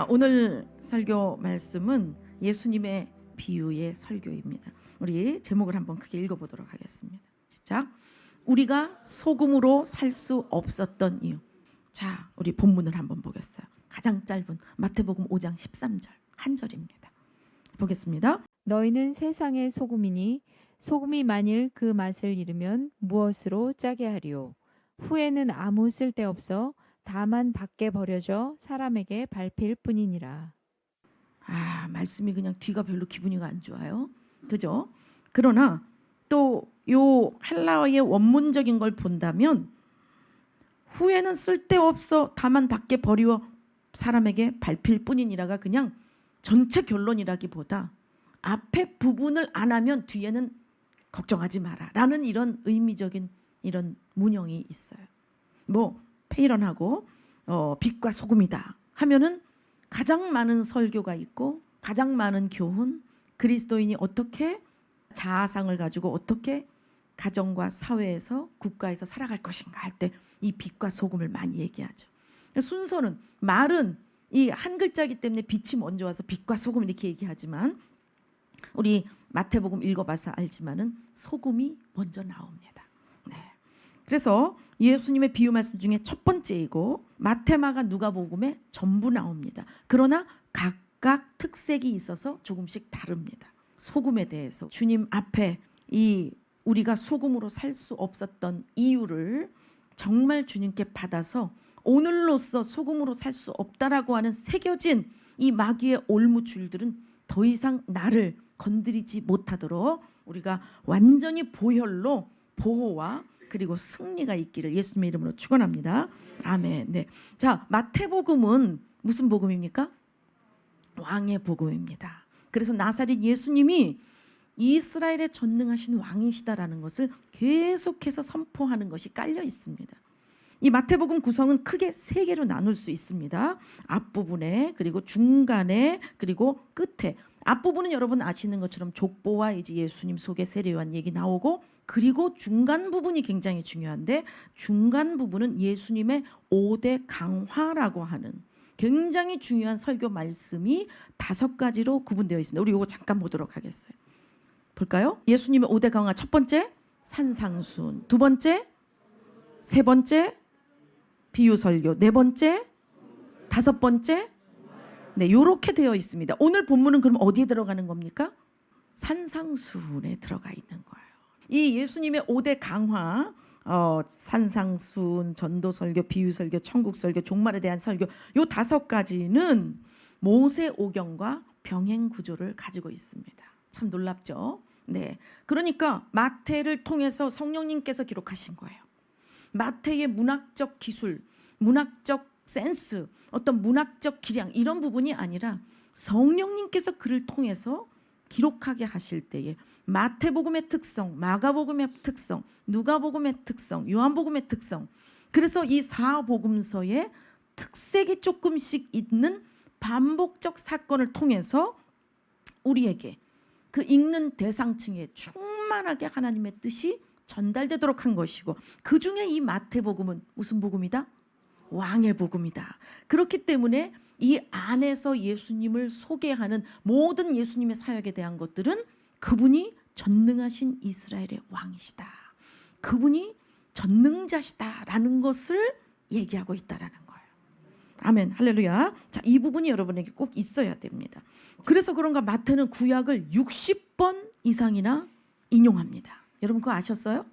오늘 설교 말씀은 예수님의 비유의 설교입니다. 우리 제목을 한번 크게 읽어보도록 하겠습니다. 시작. 우리가 소금으로 살 수 없었던 이유. 자, 우리 본문을 한번 보겠어요. 가장 짧은 마태복음 5장 13절 한 절입니다. 보겠습니다. 너희는 세상의 소금이니 소금이 만일 그 맛을 잃으면 무엇으로 짜게 하리요. 후에는 아무 쓸데없어 다만 밖에 버려져 사람에게 밟힐 뿐이니라. 말씀이 그냥 뒤가 별로 기분이 안 좋아요. 그죠? 그러나 또 요 헬라어의 원문적인 걸 본다면 후에는 쓸데없어 다만 밖에 버리워 사람에게 밟힐 뿐이니라가 그냥 전체 결론이라기보다 앞에 부분을 안 하면 뒤에는 걱정하지 마라 라는 이런 의미적인 이런 문형이 있어요. 뭐 페이런하고 빛과 소금이다 하면은 가장 많은 설교가 있고 가장 많은 교훈, 그리스도인이 어떻게 자아상을 가지고 어떻게 가정과 사회에서 국가에서 살아갈 것인가 할 때 이 빛과 소금을 많이 얘기하죠. 순서는 말은 이 한 글자이기 때문에 빛이 먼저 와서 빛과 소금 이렇게 얘기하지만 우리 마태복음 읽어봐서 알지만은 소금이 먼저 나옵니다. 네. 그래서 예수님의 비유 말씀 중에 첫 번째이고 마태, 마가, 누가복음에 전부 나옵니다. 그러나 각각 특색이 있어서 조금씩 다릅니다. 소금에 대해서 주님 앞에 이 우리가 소금으로 살 수 없었던 이유를 정말 주님께 받아서 오늘로써 소금으로 살 수 없다라고 하는 새겨진 이 마귀의 올무줄들은 더 이상 나를 건드리지 못하도록 우리가 완전히 보혈로 보호와 그리고 승리가 있기를 예수님의 이름으로 축원합니다. 아멘. 네. 자, 마태복음은 무슨 복음입니까? 왕의 복음입니다. 그래서 나사렛 예수님이 이스라엘의 전능하신 왕이시다라는 것을 계속해서 선포하는 것이 깔려 있습니다. 이 마태복음 구성은 크게 세 개로 나눌 수 있습니다. 앞부분에 그리고 중간에 그리고 끝에. 앞부분은 여러분 아시는 것처럼 족보와 이제 예수님 속에 세례요한 얘기 나오고 그리고 중간 부분이 굉장히 중요한데 중간 부분은 예수님의 5대 강화라고 하는 굉장히 중요한 설교 말씀이 5가지로 구분되어 있습니다. 우리 이거 잠깐 보도록 하겠어요. 볼까요? 예수님의 5대 강화 첫 번째 산상순, 두 번째 세 번째 비유설교, 네 번째 다섯 번째 네, 이렇게 되어 있습니다. 오늘 본문은 그럼 어디에 들어가는 겁니까? 산상순에 들어가 있는 거예요. 이 예수님의 5대 강화 산상순, 전도설교, 비유설교, 천국설교, 종말에 대한 설교 요 5가지는 모세오경과 병행구조를 가지고 있습니다. 참 놀랍죠? 네, 그러니까 마태를 통해서 성령님께서 기록하신 거예요. 마태의 문학적 기술, 문학적 센스, 어떤 문학적 기량 이런 부분이 아니라 성령님께서 그를 통해서 기록하게 하실 때에 마태복음의 특성, 마가복음의 특성, 누가복음의 특성, 요한복음의 특성 그래서 이 4복음서의 특색이 조금씩 있는 반복적 사건을 통해서 우리에게 그 읽는 대상층에 충만하게 하나님의 뜻이 전달되도록 한 것이고 그 중에 이 마태복음은 무슨 복음이다? 왕의 복음이다. 그렇기 때문에 이 안에서 예수님을 소개하는 모든 예수님의 사역에 대한 것들은 그분이 전능하신 이스라엘의 왕이시다. 그분이 전능자시다라는 것을 얘기하고 있다라는 거예요. 아멘, 할렐루야. 자, 이 부분이 여러분에게 꼭 있어야 됩니다. 그래서 그런가 마태는 구약을 60번 이상이나 인용합니다. 여러분 그거 아셨어요?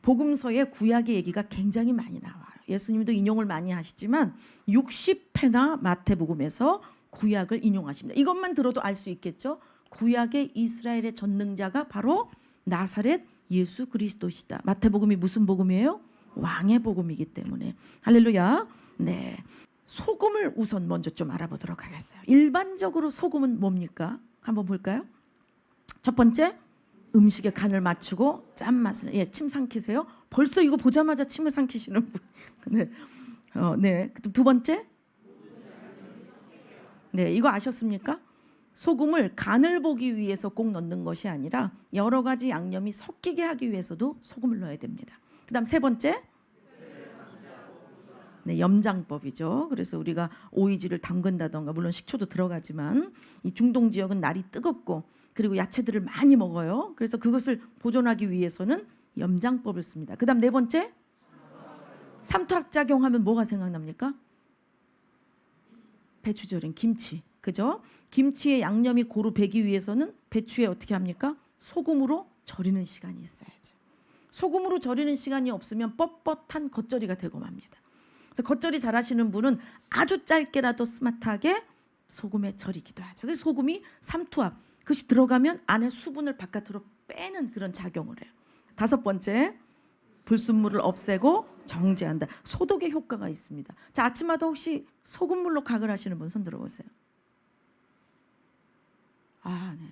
복음서에 구약의 얘기가 굉장히 많이 나와요. 예수님도 인용을 많이 하시지만 60회나 마태복음에서 구약을 인용하십니다. 이것만 들어도 알 수 있겠죠? 구약의 이스라엘의 전능자가 바로 나사렛 예수 그리스도시다. 마태복음이 무슨 복음이에요? 왕의 복음이기 때문에. 할렐루야. 네. 소금을 우선 먼저 좀 알아보도록 하겠어요. 일반적으로 소금은 뭡니까? 한번 볼까요? 첫 번째, 음식에 간을 맞추고 짠맛을 침 삼키세요. 벌써 이거 보자마자 침을 삼키시는 분. 네. 네. 두 번째, 네, 이거 아셨습니까? 소금을 간을 보기 위해서 꼭 넣는 것이 아니라 여러 가지 양념이 섞이게 하기 위해서도 소금을 넣어야 됩니다. 그다음 세 번째, 네, 염장법이죠. 그래서 우리가 오이지를 담근다던가 물론 식초도 들어가지만 이 중동 지역은 날이 뜨겁고 그리고 야채들을 많이 먹어요. 그래서 그것을 보존하기 위해서는 염장법을 씁니다. 그다음 네 번째 삼투압작용하면 뭐가 생각납니까? 배추절인 김치, 그죠? 김치의 양념이 고루 배기 위해서는 배추에 어떻게 합니까? 소금으로 절이는 시간이 있어야죠. 소금으로 절이는 시간이 없으면 뻣뻣한 겉절이가 되고 맙니다. 그래서 겉절이 잘하시는 분은 아주 짧게라도 스마트하게 소금에 절이기도 하죠. 그래서 소금이 삼투압, 그것이 들어가면 안에 수분을 바깥으로 빼는 그런 작용을 해요. 다섯 번째, 불순물을 없애고 정제한다. 소독의 효과가 있습니다. 자, 아침마다 혹시 소금물로 각을 하시는 분 손 들어보세요. 아, 네.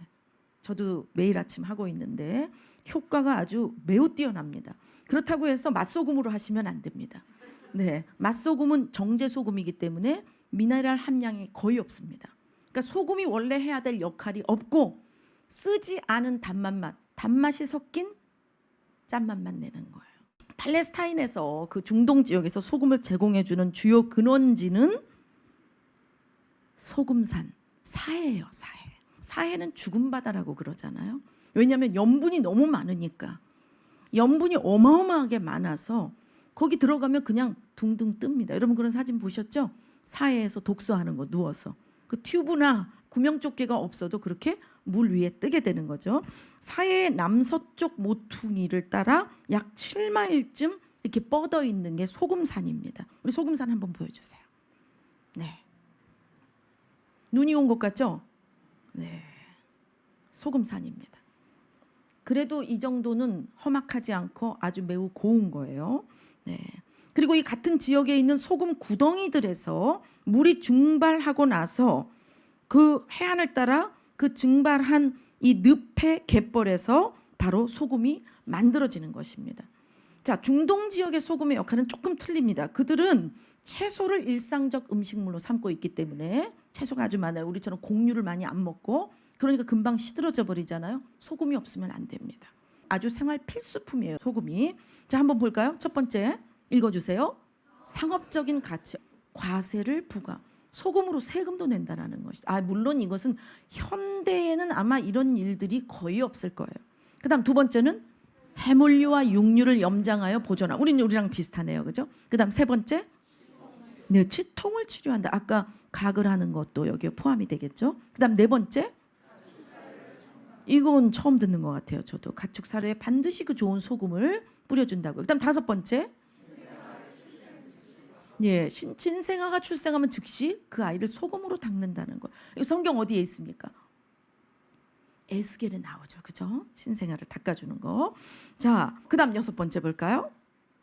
저도 매일 아침 하고 있는데 효과가 아주 매우 뛰어납니다. 그렇다고 해서 맛소금으로 하시면 안 됩니다. 네, 맛소금은 정제소금이기 때문에 미네랄 함량이 거의 없습니다. 그러니까 소금이 원래 해야 될 역할이 없고 쓰지 않은 단맛이 섞인 짠맛만 내는 거예요. 팔레스타인에서 그 중동 지역에서 소금을 제공해주는 주요 근원지는 소금산, 사해예요. 사해. 사해는 죽은 바다라고 그러잖아요. 왜냐하면 염분이 너무 많으니까. 염분이 어마어마하게 많아서 거기 들어가면 그냥 둥둥 뜹니다. 여러분 그런 사진 보셨죠? 사해에서 독서하는 거 누워서. 그 튜브나 구명조끼가 없어도 그렇게 물 위에 뜨게 되는 거죠. 사해의 남서쪽 모퉁이를 따라 약 7마일쯤 이렇게 뻗어 있는 게 소금산입니다. 우리 소금산 한번 보여주세요. 네. 눈이 온 것 같죠? 네. 소금산입니다. 그래도 이 정도는 험악하지 않고 아주 매우 고운 거예요. 네. 그리고 이 같은 지역에 있는 소금 구덩이들에서 물이 증발하고 나서 그 해안을 따라 그 증발한 이 늪의 갯벌에서 바로 소금이 만들어지는 것입니다. 자, 중동 지역의 소금의 역할은 조금 틀립니다. 그들은 채소를 일상적 음식물로 삼고 있기 때문에 채소가 아주 많아요. 우리처럼 곡류를 많이 안 먹고 그러니까 금방 시들어져 버리잖아요. 소금이 없으면 안 됩니다. 아주 생활 필수품이에요, 소금이. 자, 한번 볼까요? 첫 번째 읽어주세요. 상업적인 가치, 과세를 부과. 소금으로 세금도 낸다라는 것이죠. 아, 물론 이것은 현대에는 아마 이런 일들이 거의 없을 거예요. 그다음 두 번째는 해물류와 육류를 염장하여 보존하. 우리랑 비슷하네요, 그죠? 그다음 세 번째, 네, 치통을 치료한다. 아까 각을 하는 것도 여기에 포함이 되겠죠. 그다음 네 번째, 이건 처음 듣는 것 같아요. 저도 가축 사료에 반드시 그 좋은 소금을 뿌려준다고요. 그다음 다섯 번째, 예, 신생아가 출생하면 즉시 그 아이를 소금으로 닦는다는 거. 이거 성경 어디에 있습니까? 에스겔에 나오죠, 그죠? 신생아를 닦아주는 거. 자, 그다음 여섯 번째 볼까요?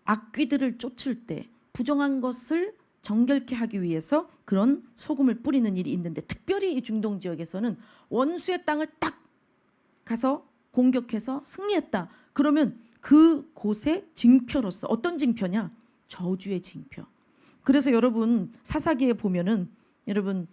악귀들을 쫓을 때 부정한 것을 정결케 하기 위해서 그런 소금을 뿌리는 일이 있는데 특별히 이 중동 지역에서는 원수의 땅을 딱 가서 공격해서 승리했다. 그러면 그 곳의 징표로서 어떤 징표냐? 저주의 징표. 그래서 여러분 사사기에 보면은 여러분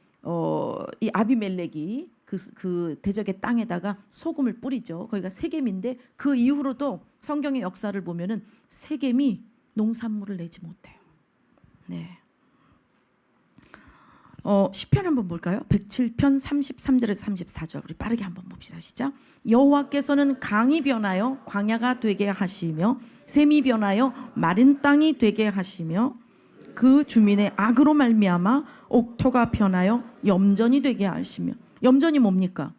이 아비멜렉이 그 대적의 땅에다가 소금을 뿌리죠. 거기가 세겜인데 그 이후로도 성경의 역사를 보면은 세겜이 농산물을 내지 못해요. 네. 시편 한번 볼까요? 107편 33절에서 34절 우리 빠르게 한번 봅시다. 시작. 여호와께서는 강이 변하여 광야가 되게 하시며 샘이 변하여 마른 땅이 되게 하시며 그 주민의 악으로 말미암아 옥토가 변하여 염전이 되게 하시며. 염전이 뭡니까?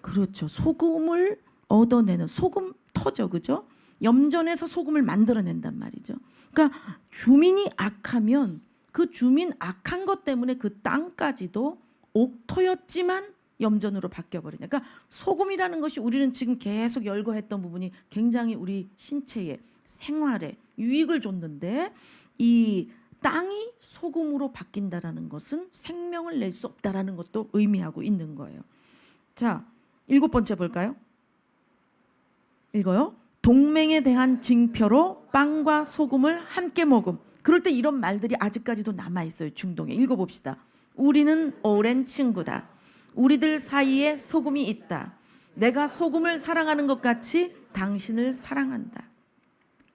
그렇죠. 소금을 얻어내는 소금 터죠, 그죠? 염전에서 소금을 만들어낸단 말이죠. 그러니까 주민이 악하면 그 주민 악한 것 때문에 그 땅까지도 옥토였지만 염전으로 바뀌어버리냐. 그러니까 소금이라는 것이 우리는 지금 계속 열거했던 부분이 굉장히 우리 신체에 생활에 유익을 줬는데 이 땅이 소금으로 바뀐다라는 것은 생명을 낼 수 없다라는 것도 의미하고 있는 거예요. 자, 일곱 번째 볼까요? 읽어요. 동맹에 대한 징표로 빵과 소금을 함께 먹음. 그럴 때 이런 말들이 아직까지도 남아 있어요. 중동에. 읽어봅시다. 우리는 오랜 친구다. 우리들 사이에 소금이 있다. 내가 소금을 사랑하는 것 같이 당신을 사랑한다.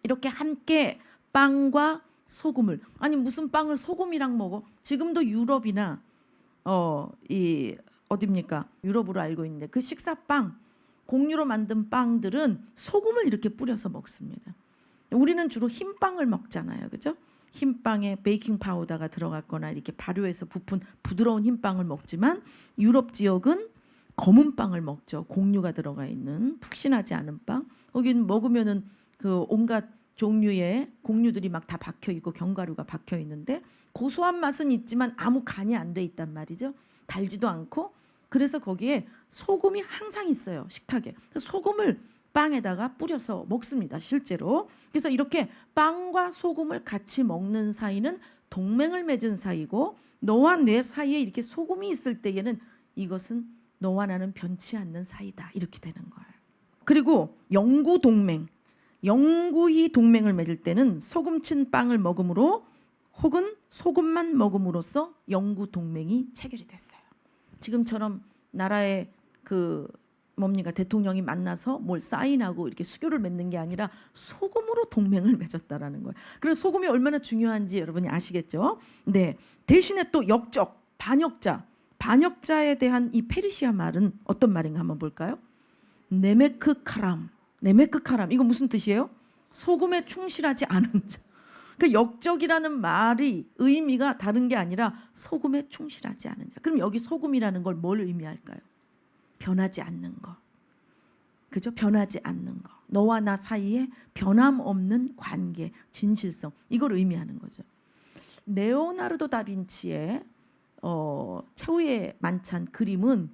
이렇게 함께 빵과 소금을. 아니 무슨 빵을 소금이랑 먹어? 지금도 유럽이나 이 어딥니까? 유럽으로 알고 있는데 그 식사빵, 곡류로 만든 빵들은 소금을 이렇게 뿌려서 먹습니다. 우리는 주로 흰빵을 먹잖아요. 그죠? 흰빵에 베이킹 파우더가 들어갔거나 이렇게 발효해서 부푼 부드러운 흰빵을 먹지만 유럽 지역은 검은 빵을 먹죠. 곡류가 들어가 있는 푹신하지 않은 빵. 거기는 먹으면은 그 온갖 종류의 곡류들이 막 다 박혀 있고 견과류가 박혀 있는데 고소한 맛은 있지만 아무 간이 안 돼 있단 말이죠. 달지도 않고. 그래서 거기에 소금이 항상 있어요. 식탁에. 소금을 빵에다가 뿌려서 먹습니다. 실제로. 그래서 이렇게 빵과 소금을 같이 먹는 사이는 동맹을 맺은 사이고 너와 내 사이에 이렇게 소금이 있을 때에는 이것은 너와 나는 변치 않는 사이다. 이렇게 되는 거예요. 그리고 영구 동맹. 영구히 동맹을 맺을 때는 소금친 빵을 먹음으로 혹은 소금만 먹음으로써 영구 동맹이 체결이 됐어요. 지금처럼 나라의 그 뭡니까 대통령이 만나서 뭘 사인하고 이렇게 수교를 맺는 게 아니라 소금으로 동맹을 맺었다라는 거예요. 그래서 소금이 얼마나 중요한지 여러분이 아시겠죠? 네. 대신에 또 역적, 반역자, 반역자에 대한 이 페르시아 말은 어떤 말인가 한번 볼까요? 네메크카람, 네메크카람 이거 무슨 뜻이에요? 소금에 충실하지 않은 자. 그 역적이라는 말이 의미가 다른 게 아니라 소금에 충실하지 않은 자. 그럼 여기 소금이라는 걸 뭘 의미할까요? 변하지 않는 것. 그죠? 변하지 않는 것. 너와 나 사이에 변함없는 관계, 진실성. 이걸 의미하는 거죠. 레오나르도 다빈치의 최후의 만찬 그림은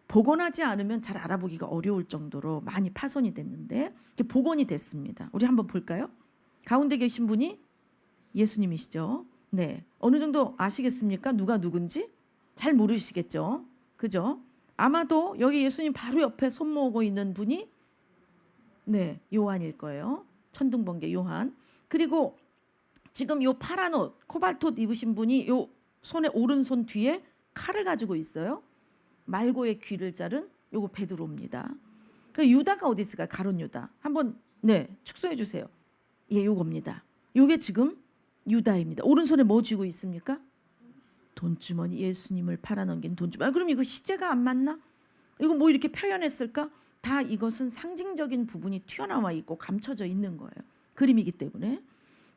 복원하지 않으면 잘 알아보기가 어려울 정도로 많이 파손이 됐는데 복원이 됐습니다. 우리 한번 볼까요? 가운데 계신 분이 예수님이시죠. 네, 어느 정도 아시겠습니까? 누가 누군지 잘 모르시겠죠. 그죠? 아마도 여기 예수님 바로 옆에 손 모으고 있는 분이 네 요한일 거예요. 천둥번개 요한. 그리고 지금 요 파란 옷 코발트 옷 입으신 분이 요 손에 오른손 뒤에 칼을 가지고 있어요. 말고의 귀를 자른 요거 베드로입니다. 그 유다가 어디 있을까요? 가룟 유다. 한번 네 축소해 주세요. 예, 요겁니다. 요게 지금 유다입니다. 오른손에 뭐 쥐고 있습니까? 돈주머니. 예수님을 팔아넘긴 돈주머니. 그럼 이거 시제가 안 맞나? 이거 뭐 이렇게 표현했을까? 다 이것은 상징적인 부분이 튀어나와 있고 감춰져 있는 거예요. 그림이기 때문에.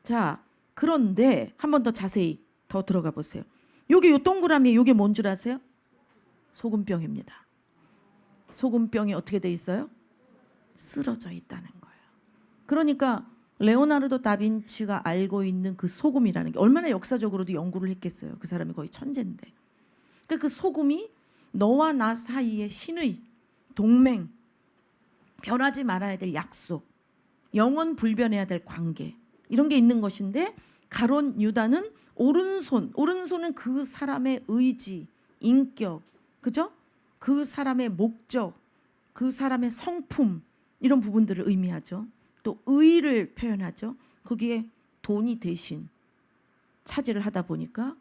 자, 그런데 한 번 더 자세히 더 들어가 보세요. 요게 요 동그라미 요게 뭔 줄 아세요? 소금병입니다. 소금병이 어떻게 돼 있어요? 쓰러져 있다는 거예요. 그러니까 레오나르도 다빈치가 알고 있는 그 소금이라는 게 얼마나 역사적으로도 연구를 했겠어요. 그 사람이 거의 천재인데. 그러니까 그 소금이 너와 나 사이의 신의, 동맹, 변하지 말아야 될 약속, 영원 불변해야 될 관계 이런 게 있는 것인데 가룟 유다는 오른손은 그 사람의 의지, 인격, 그죠? 그 사람의 목적, 그 사람의 성품 이런 부분들을 의미하죠. 또 의를 표현하죠. 거기에 돈이 대신 차지를 하다 보니까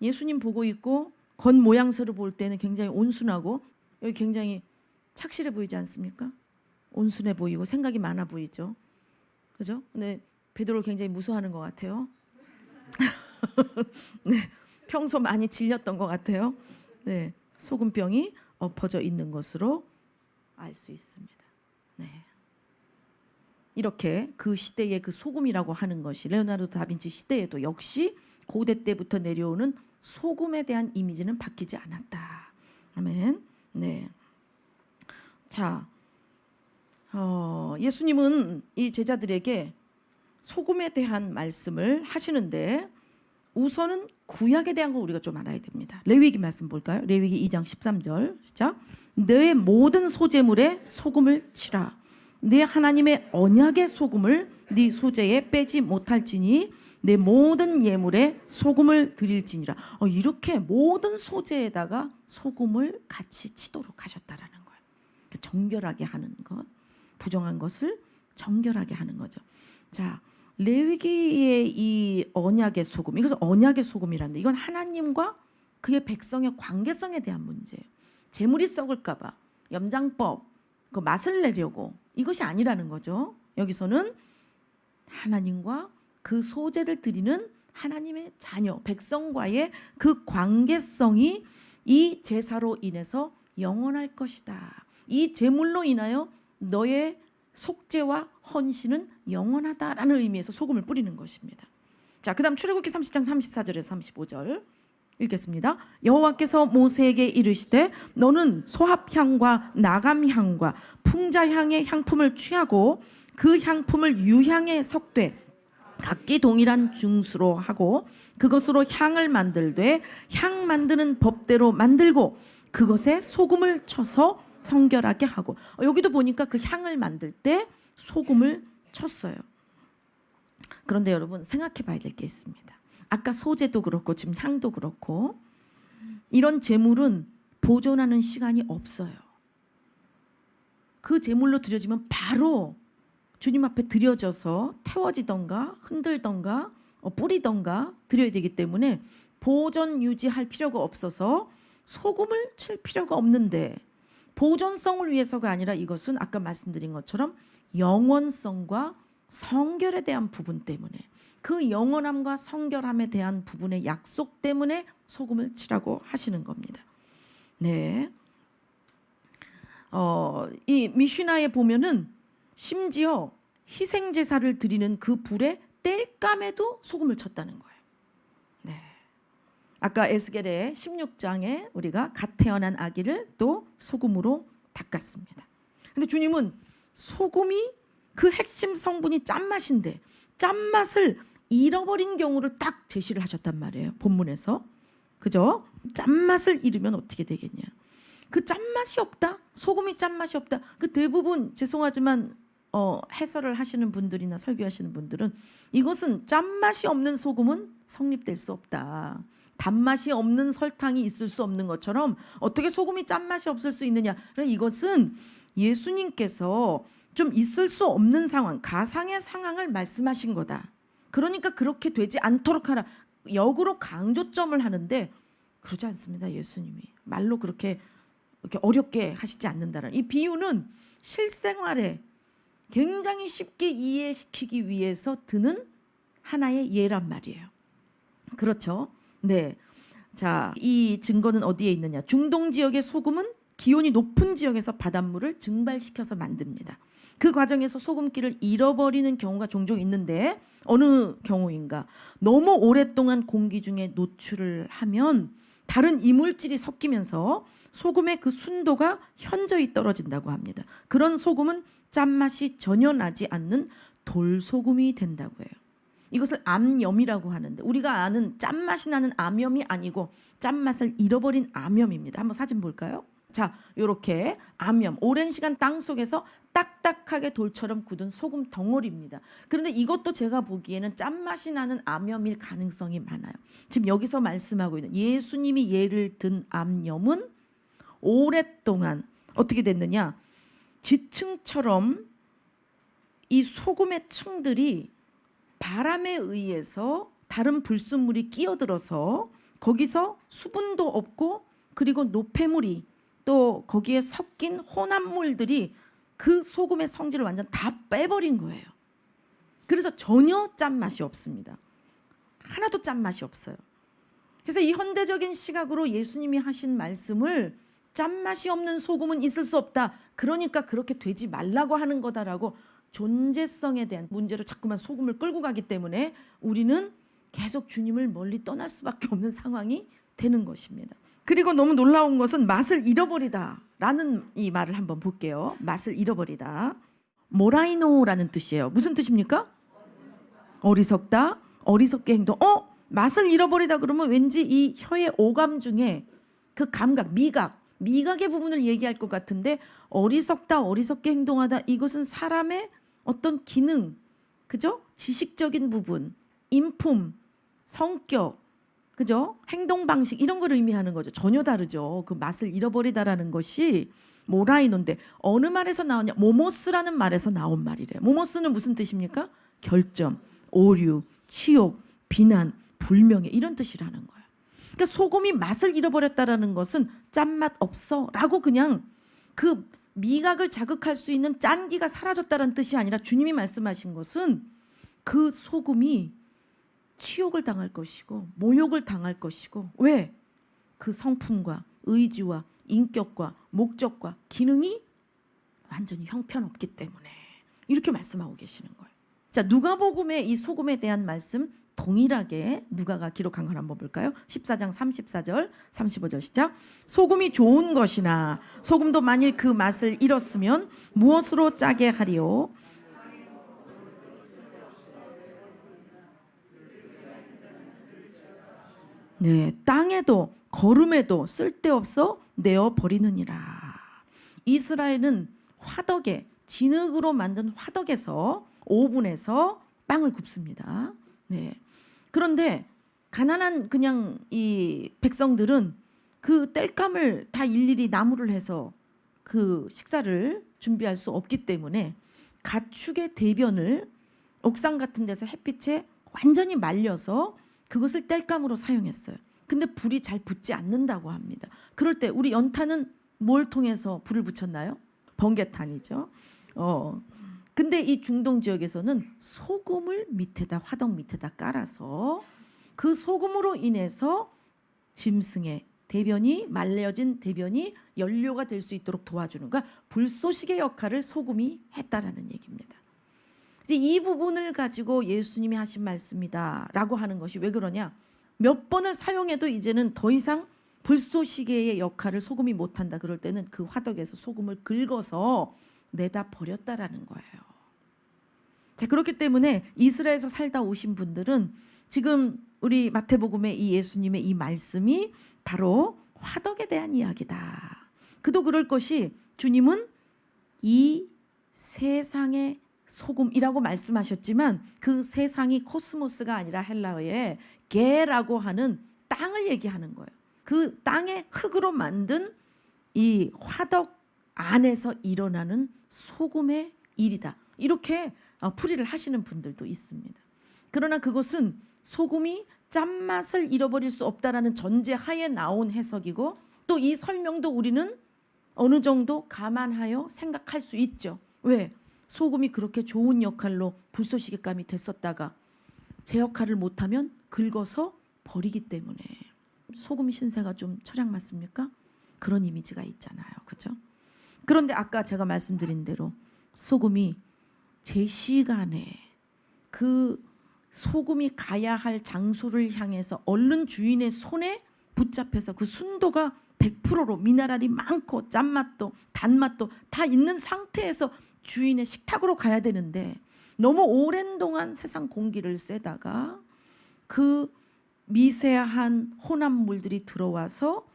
예수님 보고 있고 겉모양새로 볼 때는 굉장히 온순하고 여기 굉장히 착실해 보이지 않습니까? 온순해 보이고 생각이 많아 보이죠. 그죠? 근데 베드로를 굉장히 무서워하는 것 같아요. 네, 평소 많이 질렸던 것 같아요. 네, 소금병이 엎어져 있는 것으로 알 수 있습니다. 네. 이렇게 그 시대의 그 소금이라고 하는 것이 레오나르도 다빈치 시대에도 역시 고대 때부터 내려오는 소금에 대한 이미지는 바뀌지 않았다. 아멘. 네. 자, 예수님은 이 제자들에게 소금에 대한 말씀을 하시는데 우선은 구약에 대한 걸 우리가 좀 알아야 됩니다. 레위기 말씀 볼까요? 레위기 2장 13절 시작. 내 모든 소재물에 소금을 치라. 네 하나님의 언약의 소금을 네 소재에 빼지 못할지니 내 모든 예물에 소금을 드릴지니라. 이렇게 모든 소재에다가 소금을 같이 치도록 하셨다라는 거예요. 정결하게 하는 것, 부정한 것을 정결하게 하는 거죠. 자, 레위기의 이 언약의 소금, 이것은 언약의 소금이란데 이건 하나님과 그의 백성의 관계성에 대한 문제예요. 재물이 썩을까봐 염장법, 그 맛을 내려고 이것이 아니라는 거죠. 여기서는 하나님과 그 소재를 드리는 하나님의 자녀, 백성과의 그 관계성이 이 제사로 인해서 영원할 것이다. 이 제물로 인하여 너의 속죄와 헌신은 영원하다라는 의미에서 소금을 뿌리는 것입니다. 자, 그다음 출애굽기 30장 34절에서 35절 읽겠습니다. 여호와께서 모세에게 이르시되 너는 소합향과 나감향과 풍자향의 향품을 취하고 그 향품을 유향에 섞되 각기 동일한 중수로 하고 그것으로 향을 만들되 향 만드는 법대로 만들고 그것에 소금을 쳐서 성결하게 하고, 여기도 보니까 그 향을 만들 때 소금을 쳤어요. 그런데 여러분 생각해 봐야 될 게 있습니다. 아까 소재도 그렇고 지금 향도 그렇고 이런 제물은 보존하는 시간이 없어요. 그 제물로 드려지면 바로 주님 앞에 드려져서 태워지던가 흔들던가 뿌리던가 드려야 되기 때문에 보존 유지할 필요가 없어서 소금을 칠 필요가 없는데, 보존성을 위해서가 아니라 이것은 아까 말씀드린 것처럼 영원성과 성결에 대한 부분 때문에, 그 영원함과 성결함에 대한 부분의 약속 때문에 소금을 치라고 하시는 겁니다. 네. 이 미슈나에 보면은 심지어 희생 제사를 드리는 그 불에 땔감에도 소금을 쳤다는 거예요. 네. 아까 에스겔의 16장에 우리가 갓 태어난 아기를 또 소금으로 닦았습니다. 근데 주님은 소금이 그 핵심 성분이 짠맛인데 짠맛을 잃어버린 경우를 딱 제시를 하셨단 말이에요. 본문에서. 그죠? 짠맛을 잃으면 어떻게 되겠냐. 그 짠맛이 없다. 소금이 짠맛이 없다. 그 대부분 죄송하지만 해설을 하시는 분들이나 설교하시는 분들은 이것은 짠맛이 없는 소금은 성립될 수 없다. 단맛이 없는 설탕이 있을 수 없는 것처럼 어떻게 소금이 짠맛이 없을 수 있느냐. 그러니까 이것은 예수님께서 좀 있을 수 없는 상황, 가상의 상황을 말씀하신 거다. 그러니까 그렇게 되지 않도록 하라. 역으로 강조점을 하는데 그러지 않습니다. 예수님이 말로 그렇게 이렇게 어렵게 하시지 않는다는 이 비유는 실생활에 굉장히 쉽게 이해시키기 위해서 드는 하나의 예란 말이에요. 그렇죠? 네. 자, 이 증거는 어디에 있느냐? 중동 지역의 소금은 기온이 높은 지역에서 바닷물을 증발시켜서 만듭니다. 그 과정에서 소금기를 잃어버리는 경우가 종종 있는데 어느 경우인가? 너무 오랫동안 공기 중에 노출을 하면 다른 이물질이 섞이면서 소금의 그 순도가 현저히 떨어진다고 합니다. 그런 소금은 짠맛이 전혀 나지 않는 돌소금이 된다고 해요. 이것을 암염이라고 하는데 우리가 아는 짠맛이 나는 암염이 아니고 짠맛을 잃어버린 암염입니다. 한번 사진 볼까요? 자, 이렇게 암염, 오랜 시간 땅 속에서 딱딱하게 돌처럼 굳은 소금 덩어리입니다. 그런데 이것도 제가 보기에는 짠맛이 나는 암염일 가능성이 많아요. 지금 여기서 말씀하고 있는 예수님이 예를 든 암염은 오랫동안 어떻게 됐느냐? 지층처럼 이 소금의 층들이 바람에 의해서 다른 불순물이 끼어들어서 거기서 수분도 없고 그리고 노폐물이 또 거기에 섞인 혼합물들이 그 소금의 성질을 완전 다 빼버린 거예요. 그래서 전혀 짠맛이 없습니다. 하나도 짠맛이 없어요. 그래서 이 현대적인 시각으로 예수님이 하신 말씀을 짠맛이 없는 소금은 있을 수 없다. 그러니까 그렇게 되지 말라고 하는 거다라고 존재성에 대한 문제로 자꾸만 소금을 끌고 가기 때문에 우리는 계속 주님을 멀리 떠날 수밖에 없는 상황이 되는 것입니다. 그리고 너무 놀라운 것은 맛을 잃어버리다라는 이 말을 한번 볼게요. 맛을 잃어버리다. 모라이노라는 뜻이에요. 무슨 뜻입니까? 어리석다, 어리석게 행동. 맛을 잃어버리다 그러면 왠지 이 혀의 오감 중에 그 감각, 미각의 부분을 얘기할 것 같은데 어리석다, 어리석게 행동하다 이것은 사람의 어떤 기능, 그죠? 지식적인 부분, 인품, 성격, 그죠? 행동 방식 이런 걸 의미하는 거죠. 전혀 다르죠. 그 맛을 잃어버리다라는 것이 모라이노인데 어느 말에서 나오냐? 모모스라는 말에서 나온 말이래요. 모모스는 무슨 뜻입니까? 결점, 오류, 치욕, 비난, 불명예 이런 뜻이라는 거예요. 그러니까 소금이 맛을 잃어버렸다라는 것은 짠맛 없어라고 그냥 그 미각을 자극할 수 있는 짠기가 사라졌다는 뜻이 아니라 주님이 말씀하신 것은 그 소금이 치욕을 당할 것이고 모욕을 당할 것이고 왜? 그 성품과 의지와 인격과 목적과 기능이 완전히 형편없기 때문에 이렇게 말씀하고 계시는 거예요. 자, 누가복음의 이 소금에 대한 말씀 동일하게 누가가 기록한 걸 한번 볼까요? 14장 34절 35절 시작. 소금이 좋은 것이나 소금도 만일 그 맛을 잃었으면 무엇으로 짜게 하리요? 네, 땅에도 거름에도 쓸데없어 내어 버리느니라. 이스라엘은 화덕에 진흙으로 만든 화덕에서 오븐에서 빵을 굽습니다. 네. 그런데 가난한 그냥 이 백성들은 그 땔감을 다 일일이 나무를 해서 그 식사를 준비할 수 없기 때문에 가축의 대변을 옥상 같은 데서 햇빛에 완전히 말려서 그것을 땔감으로 사용했어요. 근데 불이 잘 붙지 않는다고 합니다. 그럴 때 우리 연탄은 뭘 통해서 불을 붙였나요? 번개탄이죠. 근데 이 중동 지역에서는 소금을 밑에다 화덕 밑에다 깔아서 그 소금으로 인해서 짐승의 대변이 말려진 대변이 연료가 될 수 있도록 도와주는 가 불쏘시개 역할을 소금이 했다라는 얘기입니다. 이제 이 부분을 가지고 예수님이 하신 말씀이다라고 하는 것이 왜 그러냐? 몇 번을 사용해도 이제는 더 이상 불쏘시개의 역할을 소금이 못한다. 그럴 때는 그 화덕에서 소금을 긁어서 내다 버렸다라는 거예요. 자, 그렇기 때문에 이스라엘에서 살다 오신 분들은 지금 우리 마태복음의 이 예수님의 이 말씀이 바로 화덕에 대한 이야기다. 그도 그럴 것이 주님은 이 세상의 소금이라고 말씀하셨지만 그 세상이 코스모스가 아니라 헬라어의 게라고 하는 땅을 얘기하는 거예요. 그 땅의 흙으로 만든 이 화덕 안에서 일어나는 소금의 일이다. 이렇게 풀이를 하시는 분들도 있습니다. 그러나 그것은 소금이 짠맛을 잃어버릴 수 없다라는 전제하에 나온 해석이고 또 이 설명도 우리는 어느 정도 감안하여 생각할 수 있죠. 왜? 소금이 그렇게 좋은 역할로 불쏘시개감이 됐었다가 제 역할을 못하면 긁어서 버리기 때문에. 소금 신세가 좀 철학 맞습니까? 그런 이미지가 있잖아요. 그죠? 그런데 아까 제가 말씀드린 대로 소금이 제 시간에 그 소금이 가야 할 장소를 향해서 얼른 주인의 손에 붙잡혀서 그 순도가 100%로 미네랄이 많고 짠맛도 단맛도 다 있는 상태에서 주인의 식탁으로 가야 되는데 너무 오랜 동안 세상 공기를 쐬다가 그 미세한 혼합물들이 들어와서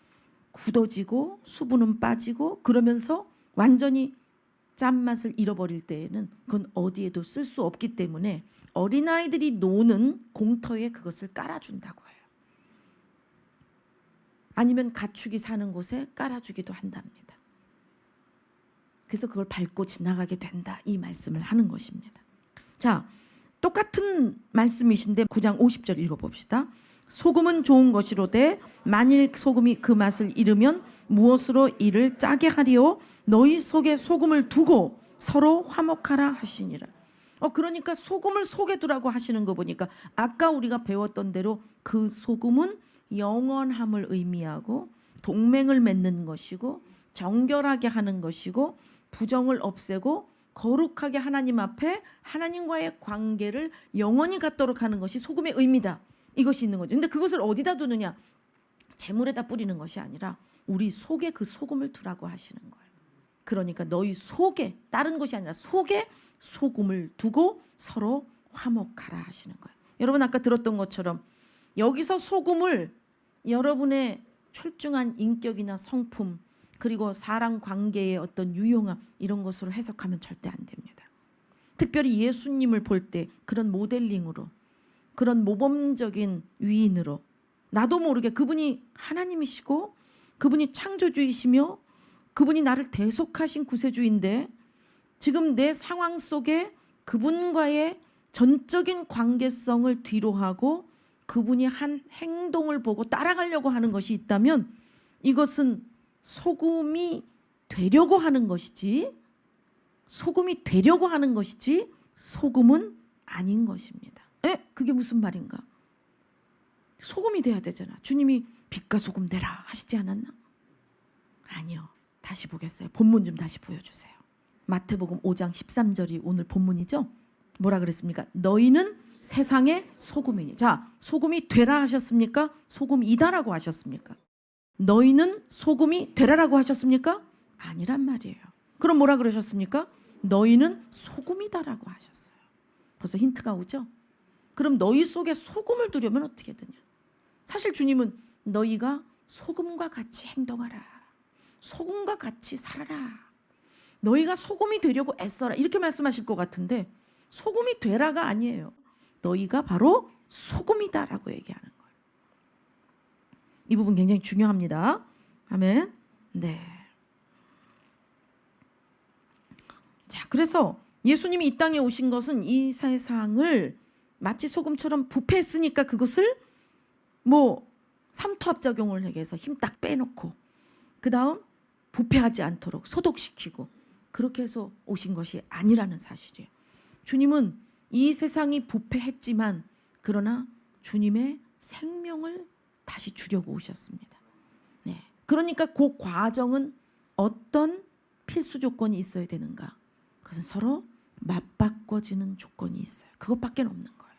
굳어지고 수분은 빠지고 그러면서 완전히 짠맛을 잃어버릴 때에는 그건 어디에도 쓸 수 없기 때문에 어린아이들이 노는 공터에 그것을 깔아준다고 해요. 아니면 가축이 사는 곳에 깔아주기도 한답니다. 그래서 그걸 밟고 지나가게 된다. 이 말씀을 하는 것입니다. 자, 똑같은 말씀이신데 9장 50절 읽어봅시다. 소금은 좋은 것이로되 만일 소금이 그 맛을 잃으면 무엇으로 이를 짜게 하리요? 너희 속에 소금을 두고 서로 화목하라 하시니라. 그러니까 소금을 속에 두라고 하시는 거 보니까 아까 우리가 배웠던 대로 그 소금은 영원함을 의미하고 동맹을 맺는 것이고 정결하게 하는 것이고 부정을 없애고 거룩하게 하나님 앞에 하나님과의 관계를 영원히 갖도록 하는 것이 소금의 의미다. 이것이 있는 거죠. 근데 그것을 어디다 두느냐? 재물에다 뿌리는 것이 아니라 우리 속에 그 소금을 두라고 하시는 거예요. 그러니까 너희 속에 다른 것이 아니라 속에 소금을 두고 서로 화목하라 하시는 거예요. 여러분 아까 들었던 것처럼 여기서 소금을 여러분의 출중한 인격이나 성품 그리고 사람 관계의 어떤 유용함 이런 것으로 해석하면 절대 안 됩니다. 특별히 예수님을 볼 때 그런 모델링으로 그런 모범적인 위인으로 나도 모르게 그분이 하나님이시고 그분이 창조주이시며 그분이 나를 대속하신 구세주인데 지금 내 상황 속에 그분과의 전적인 관계성을 뒤로하고 그분이 한 행동을 보고 따라가려고 하는 것이 있다면 이것은 소금이 되려고 하는 것이지 소금이 되려고 하는 것이지 소금은 아닌 것입니다. 그게 무슨 말인가? 소금이 돼야 되잖아. 주님이 빛과 소금 되라 하시지 않았나? 아니요. 다시 보겠어요. 본문 좀 다시 보여주세요. 마태복음 5장 13절이 오늘 본문이죠. 뭐라 그랬습니까? 너희는 세상의 소금이니. 자, 소금이 되라 하셨습니까? 소금이다라고 하셨습니까? 너희는 소금이 되라라고 하셨습니까? 아니란 말이에요. 그럼 뭐라 그러셨습니까? 너희는 소금이다라고 하셨어요. 벌써 힌트가 오죠? 그럼 너희 속에 소금을 두려면 어떻게 되냐? 사실 주님은 너희가 소금과 같이 행동하라. 소금과 같이 살아라. 너희가 소금이 되려고 애써라. 이렇게 말씀하실 것 같은데 소금이 되라가 아니에요. 너희가 바로 소금이다라고 얘기하는 거예요. 이 부분 굉장히 중요합니다. 아멘. 네. 자, 그래서 예수님이 이 땅에 오신 것은 이 세상을 마치 소금처럼 부패했으니까 그것을 뭐 삼투압작용을 하게 해서 힘 딱 빼놓고 그 다음 부패하지 않도록 소독시키고 그렇게 해서 오신 것이 아니라는 사실이에요. 주님은 이 세상이 부패했지만 그러나 주님의 생명을 다시 주려고 오셨습니다. 네. 그러니까 그 과정은 어떤 필수 조건이 있어야 되는가? 그것은 서로 맞바꿔지는 조건이 있어요. 그것밖에 없는 거예요.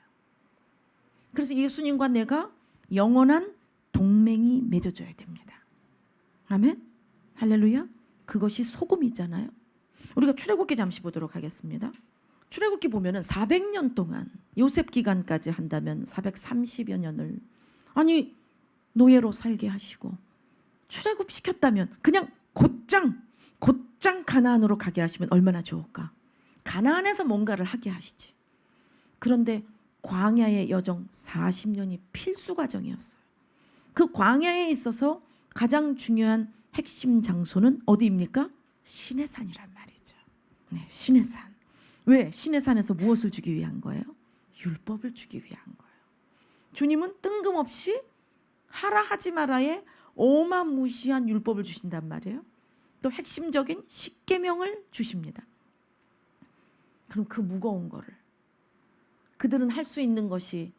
그래서 예수님과 내가 영원한 동맹이 맺어져야 됩니다. 아멘? 할렐루야? 그것이 소금이잖아요. 우리가 출애굽기 잠시 보도록 하겠습니다. 출애굽기 보면은 400년 동안 요셉 기간까지 한다면 430여 년을 아니 노예로 살게 하시고 출애굽 시켰다면 그냥 곧장 가나안으로 가게 하시면 얼마나 좋을까? 가나안에서 뭔가를 하게 하시지. 그런데 광야의 여정 40년이 필수 과정이었어요. 그 광야에 있어서 가장 중요한 핵심 장소는 어디입니까? 시내산이란 말이죠. 네, 시내산. 왜? 시내산에서 무엇을 주기 위한 거예요? 율법을 주기 위한 거예요. 주님은 뜬금없이 하라 하지 마라의 어마무시한 율법을 주신단 말이에요. 또 핵심적인 십계명을 주십니다. 그럼 그 무거운 거를 그들은 할 수 있는 것이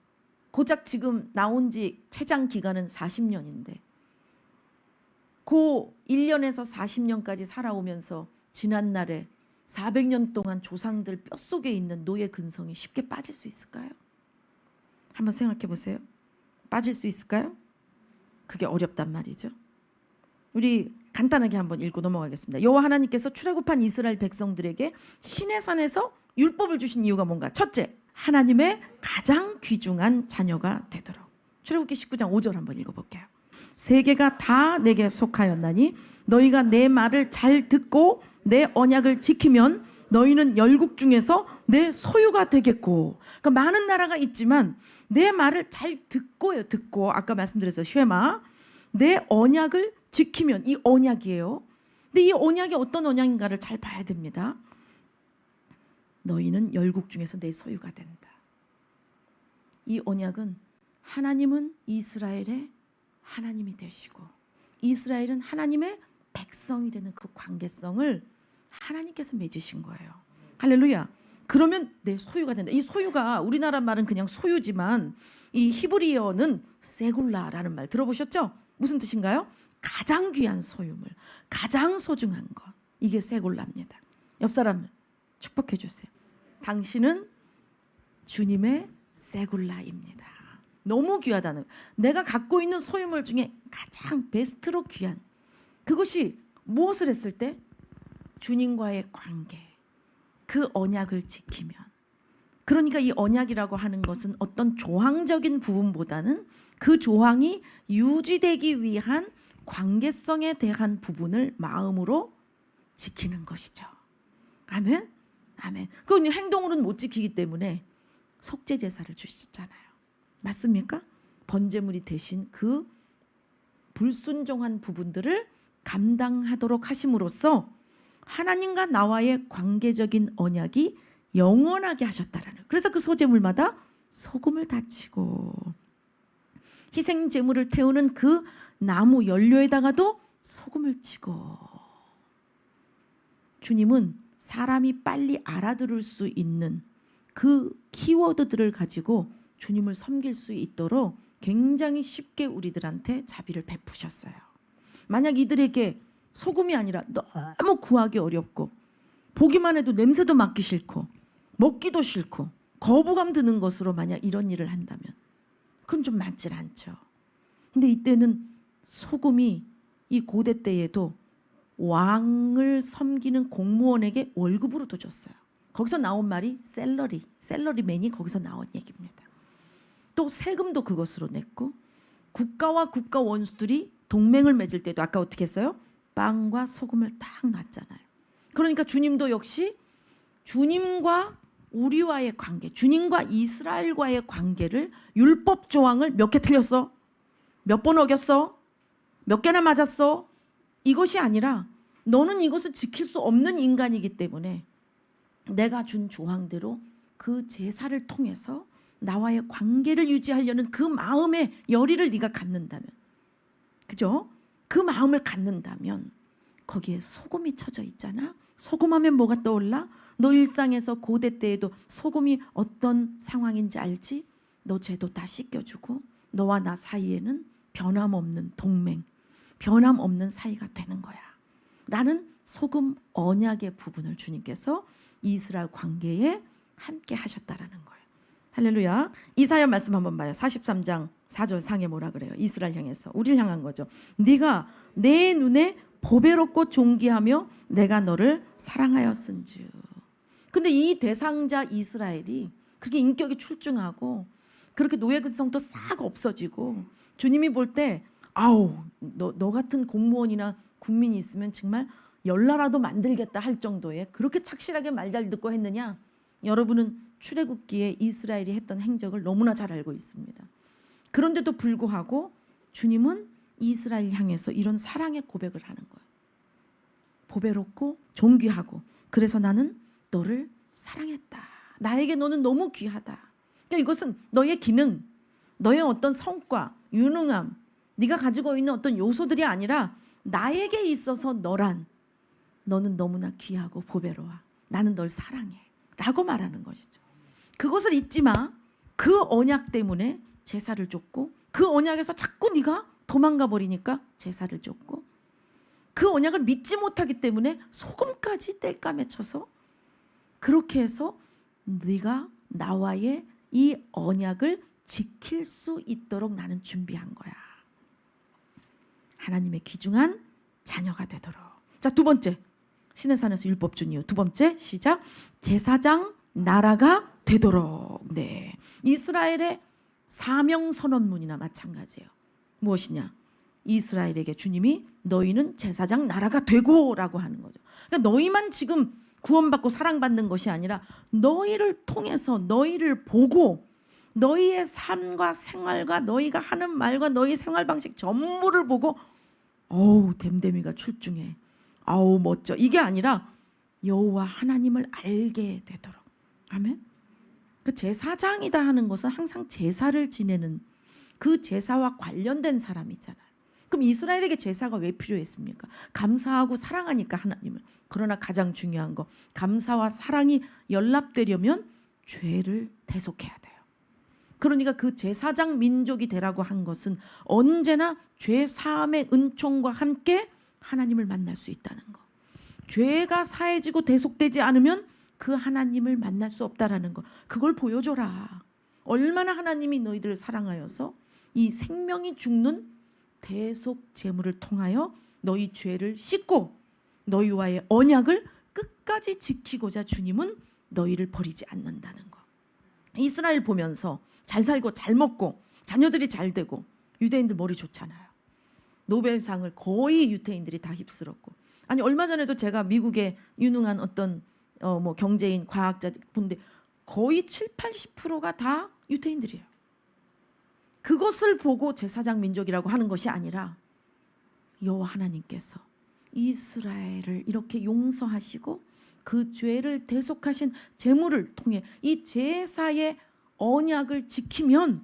고작 지금 나온 지 최장 기간은 40년인데 그 1년에서 40년까지 살아오면서 지난날에 400년 동안 조상들 뼛속에 있는 노예 근성이 쉽게 빠질 수 있을까요? 한번 생각해 보세요. 빠질 수 있을까요? 그게 어렵단 말이죠. 우리 간단하게 한번 읽고 넘어가겠습니다. 여호와 하나님께서 출애굽한 이스라엘 백성들에게 시내산에서 율법을 주신 이유가 뭔가? 첫째, 하나님의 가장 귀중한 자녀가 되도록. 출애굽기 19장 5절 한번 읽어볼게요. 세계가 다 내게 속하였나니 너희가 내 말을 잘 듣고 내 언약을 지키면 너희는 열국 중에서 내 소유가 되겠고. 그러니까 많은 나라가 있지만 내 말을 잘 듣고요. 듣고 아까 말씀드렸어요. 쉐마. 내 언약을 지키면 이 언약이에요. 근데 이 언약이 어떤 언약인가를 잘 봐야 됩니다. 너희는 열국 중에서 내 소유가 된다. 이 언약은 하나님은 이스라엘의 하나님이 되시고 이스라엘은 하나님의 백성이 되는 그 관계성을 하나님께서 맺으신 거예요. 할렐루야. 그러면 내 소유가 된다. 이 소유가 우리나라 말은 그냥 소유지만 이 히브리어는 세굴라라는 말 들어보셨죠? 무슨 뜻인가요? 가장 귀한 소유물, 가장 소중한 것. 이게 세굴라입니다. 옆 사람 축복해 주세요. 당신은 주님의 세굴라입니다. 너무 귀하다는, 내가 갖고 있는 소유물 중에 가장 베스트로 귀한, 그것이 무엇을 했을 때? 주님과의 관계, 그 언약을 지키면. 그러니까 이 언약이라고 하는 것은 어떤 조항적인 부분보다는 그 조항이 유지되기 위한 관계성에 대한 부분을 마음으로 지키는 것이죠. 아멘? 아멘. 그건 행동으로는 못 지키기 때문에 속죄 제사를 주시잖아요. 맞습니까? 번제물이 대신 그 불순종한 부분들을 감당하도록 하심으로써 하나님과 나와의 관계적인 언약이 영원하게 하셨다라는. 그래서 그 소제물마다 소금을 다치고 희생 제물을 태우는 그 나무 연료에다가도 소금을 치고. 주님은 사람이 빨리 알아들을 수 있는 그 키워드들을 가지고 주님을 섬길 수 있도록 굉장히 쉽게 우리들한테 자비를 베푸셨어요. 만약 이들에게 소금이 아니라 너무 구하기 어렵고 보기만 해도 냄새도 맡기 싫고 먹기도 싫고 거부감 드는 것으로 만약 이런 일을 한다면 그건 좀 맞질 않죠. 근데 이때는 소금이 이 고대 때에도 왕을 섬기는 공무원에게 월급으로도 줬어요. 거기서 나온 말이 셀러리맨이 거기서 나온 얘기입니다. 또 세금도 그것으로 냈고 국가와 국가 원수들이 동맹을 맺을 때도 아까 어떻게 했어요? 빵과 소금을 딱 놨잖아요. 그러니까 주님도 역시 주님과 우리와의 관계, 주님과 이스라엘과의 관계를 율법 조항을 몇 개 틀렸어? 몇 번 어겼어? 몇 개나 맞았어? 이것이 아니라 너는 이것을 지킬 수 없는 인간이기 때문에 내가 준 조항대로 그 제사를 통해서 나와의 관계를 유지하려는 그 마음의 열의를 네가 갖는다면, 그죠? 그 마음을 갖는다면 거기에 소금이 쳐져 있잖아. 소금하면 뭐가 떠올라? 너 일상에서 고대 때에도 소금이 어떤 상황인지 알지? 너 죄도 다 씻겨주고 너와 나 사이에는 변함없는 동맹, 변함없는 사이가 되는 거야 라는 소금 언약의 부분을 주님께서 이스라엘 관계에 함께 하셨다라는 거예요. 할렐루야. 이사야 말씀 한번 봐요. 43장 4절 상에 뭐라 그래요? 이스라엘 향해서 우리를 향한 거죠. 네가 내 눈에 보배롭고 존귀하며 내가 너를 사랑하였은즉. 근데 이 대상자 이스라엘이 그렇게 인격이 출중하고 그렇게 노예 근성도 싹 없어지고 주님이 볼 때 아우 너 같은 공무원이나 국민이 있으면 정말 열나라도 만들겠다 할 정도의 그렇게 착실하게 말 잘 듣고 했느냐? 여러분은 출애굽기에 이스라엘이 했던 행적을 너무나 잘 알고 있습니다. 그런데도 불구하고 주님은 이스라엘 향해서 이런 사랑의 고백을 하는 거예요. 보배롭고 존귀하고 그래서 나는 너를 사랑했다. 나에게 너는 너무 귀하다. 그러니까 이것은 너의 기능, 너의 어떤 성과, 유능함, 네가 가지고 있는 어떤 요소들이 아니라 나에게 있어서 너는 너무나 귀하고 보배로워. 나는 널 사랑해. 라고 말하는 것이죠. 그것을 잊지 마. 그 언약 때문에 제사를 줬고 그 언약에서 자꾸 네가 도망가 버리니까 제사를 줬고 그 언약을 믿지 못하기 때문에 소금까지 뗄까 맺혀서 그렇게 해서 네가 나와의 이 언약을 지킬 수 있도록 나는 준비한 거야. 하나님의 귀중한 자녀가 되도록. 자, 두 번째. 시내산에서 율법 준 이유. 두 번째 시작. 제사장 나라가 되도록. 네. 이스라엘의 사명 선언문이나 마찬가지예요. 무엇이냐? 이스라엘에게 주님이 너희는 제사장 나라가 되고라고 하는 거죠. 그러니까 너희만 지금 구원받고 사랑받는 것이 아니라 너희를 통해서 너희를 보고 너희의 삶과 생활과 너희가 하는 말과 너희 생활 방식 전부를 보고 어우 댐댐이가 출중해. 아우 멋져. 이게 아니라 여호와 하나님을 알게 되도록. 아멘. 그 제사장이다 하는 것은 항상 제사를 지내는 그 제사와 관련된 사람이잖아요. 그럼 이스라엘에게 제사가 왜 필요했습니까? 감사하고 사랑하니까 하나님을. 그러나 가장 중요한 거 감사와 사랑이 연합되려면 죄를 대속해야 돼요. 그러니까 그 제사장 민족이 되라고 한 것은 언제나 죄 사함의 은총과 함께 하나님을 만날 수 있다는 거. 죄가 사해지고 대속되지 않으면 그 하나님을 만날 수 없다라는 거. 그걸 보여줘라. 얼마나 하나님이 너희들을 사랑하여서 이 생명이 죽는 대속 제물을 통하여 너희 죄를 씻고 너희와의 언약을 끝까지 지키고자 주님은 너희를 버리지 않는다는 거. 이스라엘 보면서 잘 살고 잘 먹고 자녀들이 잘 되고 유대인들 머리 좋잖아요. 노벨상을 거의 유대인들이 다 휩쓸었고. 아니 얼마 전에도 제가 미국의 유능한 어떤 뭐 경제인 과학자들 본데 거의 70~80%가 다 유대인들이에요. 그것을 보고 제사장 민족이라고 하는 것이 아니라 여호와 하나님께서 이스라엘을 이렇게 용서하시고 그 죄를 대속하신 제물을 통해 이 제사의 언약을 지키면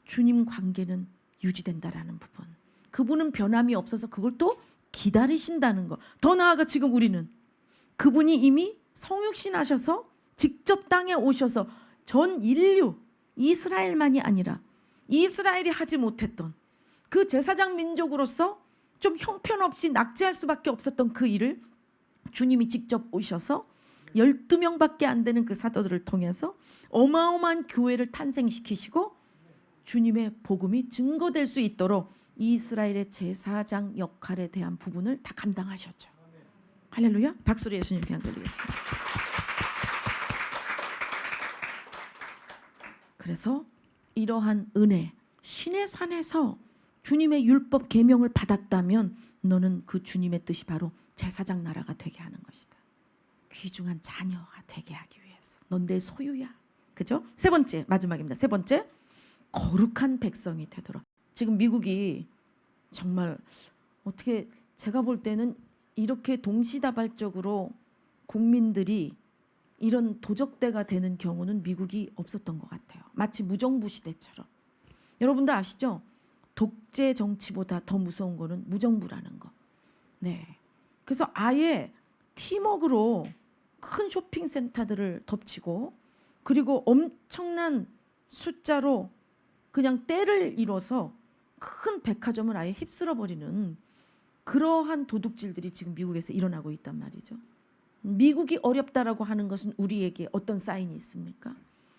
주님 관계는 유지된다라는 부분. 그분은 변함이 없어서 그걸 또 기다리신다는 거. 더 나아가 지금 우리는 그분이 이미 성육신 하셔서 직접 땅에 오셔서 전 인류 이스라엘만이 아니라 이스라엘이 하지 못했던 그 제사장 민족으로서 좀 형편없이 낙제할 수밖에 없었던 그 일을 주님이 직접 오셔서 12명밖에 안 되는 그 사도들을 통해서 어마어마한 교회를 탄생시키시고 주님의 복음이 증거될 수 있도록 이스라엘의 제사장 역할에 대한 부분을 다 감당하셨죠. 할렐루야. 박수로 예수님 그냥 드리겠습니다. 그래서 이러한 은혜, 신의 산에서 주님의 율법 계명을 받았다면 너는 그 주님의 뜻이 바로 제사장 나라가 되게 하는 것이다. 귀중한 자녀가 되게 하기 위해서. 넌 내 소유야. 그죠? 세 번째, 마지막입니다. 세 번째, 거룩한 백성이 되도록. 지금 미국이 정말 어떻게 제가 볼 때는 이렇게 동시다발적으로 국민들이 이런 도적대가 되는 경우는 미국이 없었던 것 같아요. 마치 무정부 시대처럼. 여러분도 아시죠? 독재 정치보다 더 무서운 거는 무정부라는 거. 네. 그래서 아예 팀워크로 큰 쇼핑센터들을 덮치고 그리고 엄청난 숫자로 그냥 때를 이뤄서 큰 백화점을 아예 휩쓸어 버리는 그러한 도둑질들이 지금 미국에서 일어나고 있단 말이죠. 미국이 어렵다라고 하는 것은 우리에게 어떤 사인이 있습니까?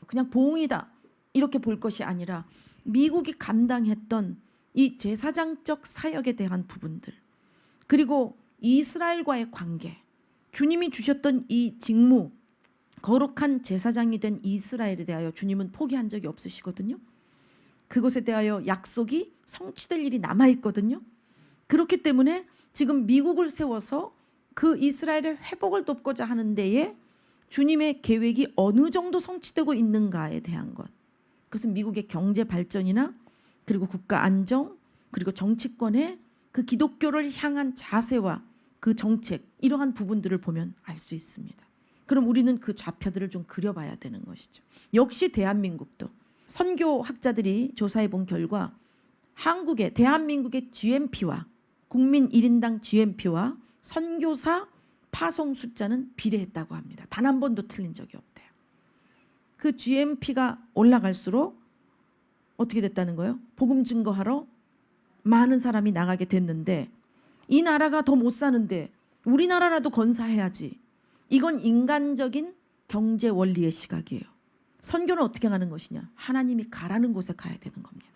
그냥 보응이다 이렇게 볼 것이 아니라 미국이 감당했던 이 제사장적 사역에 대한 부분들 그리고 이스라엘과의 관계 주님이 주셨던 이 직무 거룩한 제사장이 된 이스라엘에 대하여 주님은 포기한 적이 없으시거든요. 그것에 대하여 약속이 성취될 일이 남아있거든요. 그렇기 때문에 지금 미국을 세워서 그 이스라엘의 회복을 돕고자 하는 데에 주님의 계획이 어느 정도 성취되고 있는가에 대한 것. 그것은 미국의 경제 발전이나 그리고 국가 안정 그리고 정치권의 그 기독교를 향한 자세와 그 정책 이러한 부분들을 보면 알 수 있습니다. 그럼 우리는 그 좌표들을 좀 그려봐야 되는 것이죠. 역시 대한민국도 선교학자들이 조사해 본 결과 한국의 대한민국의 GNP와 국민 1인당 GNP와 선교사 파송 숫자는 비례했다고 합니다. 단 한 번도 틀린 적이 없대요. 그 GNP가 올라갈수록 어떻게 됐다는 거예요? 복음 증거하러 많은 사람이 나가게 됐는데 이 나라가 더 못 사는데 우리나라라도 건사해야지. 이건 인간적인 경제 원리의 시각이에요. 선교는 어떻게 가는 것이냐? 하나님이 가라는 곳에 가야 되는 겁니다.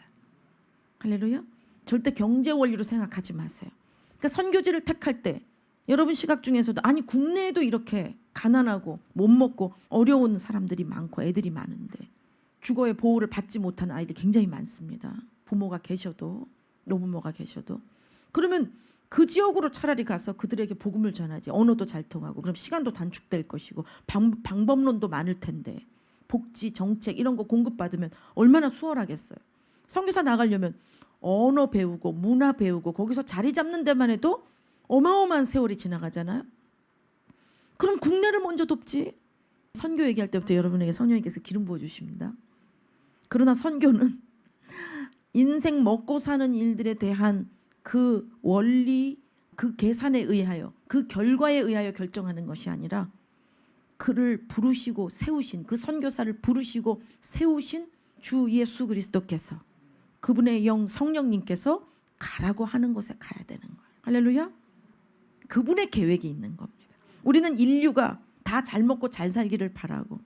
할렐루야. 절대 경제 원리로 생각하지 마세요. 그러니까 선교지를 택할 때 여러분 시각 중에서도 아니 국내에도 이렇게 가난하고 못 먹고 어려운 사람들이 많고 애들이 많은데 주거의 보호를 받지 못하는 아이들 굉장히 많습니다. 부모가 계셔도 노부모가 계셔도 그러면 그 지역으로 차라리 가서 그들에게 복음을 전하지. 언어도 잘 통하고 그럼 시간도 단축될 것이고 방법론도 많을 텐데 복지 정책 이런 거 공급받으면 얼마나 수월하겠어요. 선교사 나가려면 언어 배우고 문화 배우고 거기서 자리 잡는 데만 해도 어마어마한 세월이 지나가잖아요. 그럼 국내를 먼저 돕지. 선교 얘기할 때부터 여러분에게 성령님께서 기름 부어주십니다. 그러나 선교는 인생 먹고 사는 일들에 대한 그 원리, 그 계산에 의하여 그 결과에 의하여 결정하는 것이 아니라 그를 부르시고 세우신 그 선교사를 부르시고 세우신 주 예수 그리스도께서 그분의 영 성령님께서 가라고 하는 곳에 가야 되는 거예요. 할렐루야. 그분의 계획이 있는 겁니다. 우리는 인류가 다 잘 먹고 잘 살기를 바라고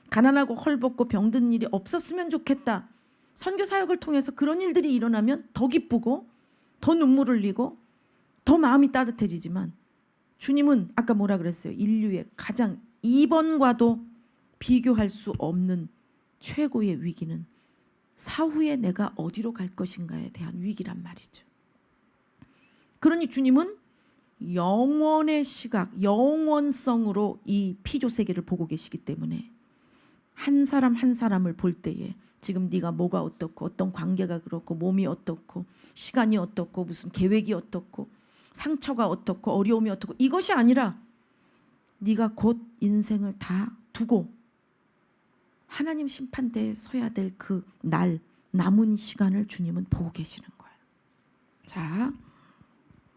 가난하고 헐벗고 병든 일이 없었으면 좋겠다. 선교 사역을 통해서 그런 일들이 일어나면 더 기쁘고 더 눈물을 흘리고 더 마음이 따뜻해지지만 주님은 아까 뭐라 그랬어요? 인류의 가장 이번과도 비교할 수 없는 최고의 위기는 사후에 내가 어디로 갈 것인가에 대한 위기란 말이죠. 그러니 주님은 영원의 시각, 영원성으로 이 피조 세계를 보고 계시기 때문에 한 사람 한 사람을 볼 때에 지금 네가 뭐가 어떻고 어떤 관계가 그렇고 몸이 어떻고 시간이 어떻고 무슨 계획이 어떻고 상처가 어떻고 어려움이 어떻고 이것이 아니라 네가 곧 인생을 다 두고 하나님 심판대에 서야 될 그 날 남은 시간을 주님은 보고 계시는 거예요. 자,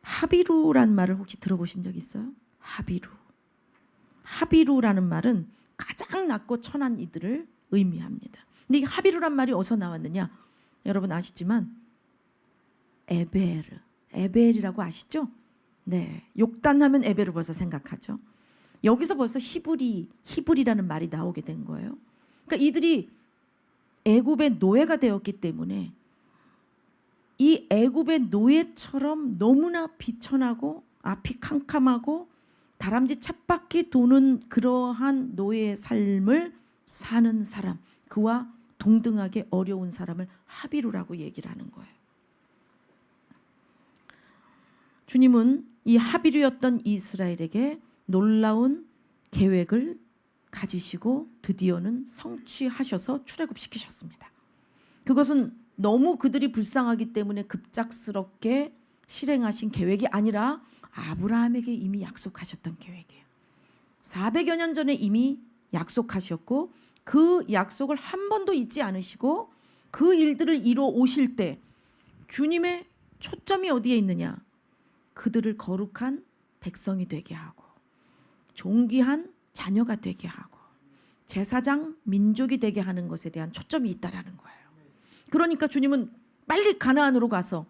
하비루란 말을 혹시 들어보신 적 있어요? 하비루. 하비루라는 말은 가장 낮고 천한 이들을 의미합니다. 근데 이 하비루란 말이 어디서 나왔느냐? 여러분 아시지만 에벨이라고 아시죠? 네, 욕단하면 에벨을 벌써 생각하죠. 여기서 벌써 히브리라는 말이 나오게 된 거예요. 그러니까 이들이 애굽의 노예가 되었기 때문에 이 애굽의 노예처럼 너무나 비천하고 앞이 캄캄하고 다람쥐 쳇바퀴 도는 그러한 노예의 삶을 사는 사람, 그와 동등하게 어려운 사람을 하비루라고 얘기를 하는 거예요. 주님은 이 하비루였던 이스라엘에게 놀라운 계획을 가지시고 드디어는 성취하셔서 출애굽시키셨습니다. 그것은 너무 그들이 불쌍하기 때문에 급작스럽게 실행하신 계획이 아니라 아브라함에게 이미 약속하셨던 계획이에요. 400여 년 전에 이미 약속하셨고 그 약속을 한 번도 잊지 않으시고 그 일들을 이루어 오실 때 주님의 초점이 어디에 있느냐? 그들을 거룩한 백성이 되게 하고 존귀한 자녀가 되게 하고 제사장 민족이 되게 하는 것에 대한 초점이 있다라는 거예요. 그러니까 주님은 빨리 가나안으로 가서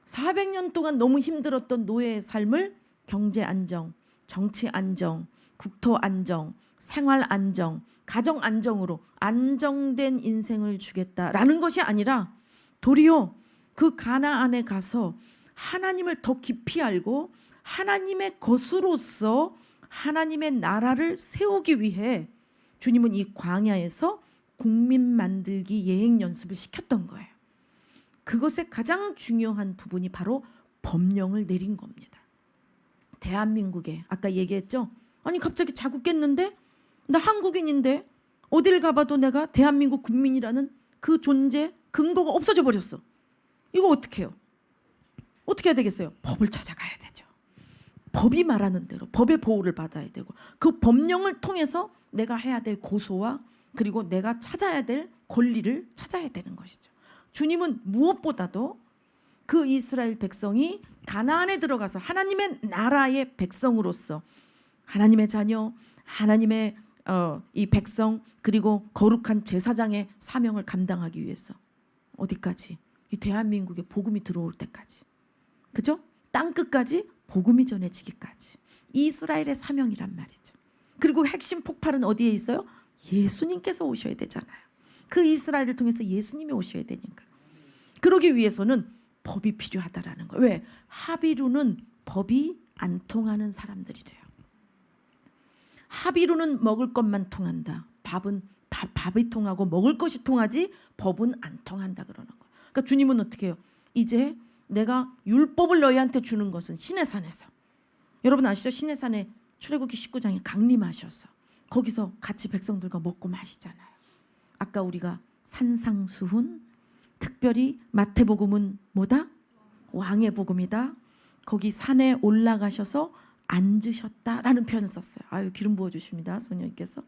400년 동안 너무 힘들었던 노예의 삶을 경제 안정, 정치 안정, 국토 안정, 생활 안정, 가정 안정으로 안정된 인생을 주겠다라는 것이 아니라 도리어 그 가나안에 가서 하나님을 더 깊이 알고 하나님의 것으로서 하나님의 나라를 세우기 위해 주님은 이 광야에서 국민 만들기 예행 연습을 시켰던 거예요. 그것의 가장 중요한 부분이 바로 법령을 내린 겁니다. 대한민국에 아까 얘기했죠? 아니 갑자기 자국겠는데? 나 한국인인데 어딜 가봐도 내가 대한민국 국민이라는 그 존재 근거가 없어져 버렸어. 이거 어떻게 해요? 어떻게 해야 되겠어요? 법을 찾아가야 되죠. 법이 말하는 대로 법의 보호를 받아야 되고 그 법령을 통해서 내가 해야 될 고소와 그리고 내가 찾아야 될 권리를 찾아야 되는 것이죠. 주님은 무엇보다도 그 이스라엘 백성이 가나안에 들어가서 하나님의 나라의 백성으로서 하나님의 자녀, 하나님의 이 백성 그리고 거룩한 제사장의 사명을 감당하기 위해서 어디까지? 이 대한민국에 복음이 들어올 때까지. 그죠? 땅끝까지 복음이 전해지기까지. 이스라엘의 사명이란 말이죠. 그리고 핵심 폭발은 어디에 있어요? 예수님께서 오셔야 되잖아요. 그 이스라엘을 통해서 예수님이 오셔야 되니까. 그러기 위해서는 법이 필요하다라는 거예요. 왜? 하비루는 법이 안 통하는 사람들이래요. 하비루는 먹을 것만 통한다. 밥이 통하고 먹을 것이 통하지 법은 안 통한다 그러는 거예요. 그러니까 주님은 어떻게 해요? 이제 내가 율법을 너희한테 주는 것은 시내산에서. 여러분 아시죠? 시내산에 출애굽기 19장에 강림하셔서 거기서 같이 백성들과 먹고 마시잖아요. 아까 우리가 산상수훈, 특별히 마태복음은 뭐다? 왕의 복음이다. 거기 산에 올라가셔서 앉으셨다라는 표현을 썼어요. 아유 기름 부어주십니다. 소녀님께서.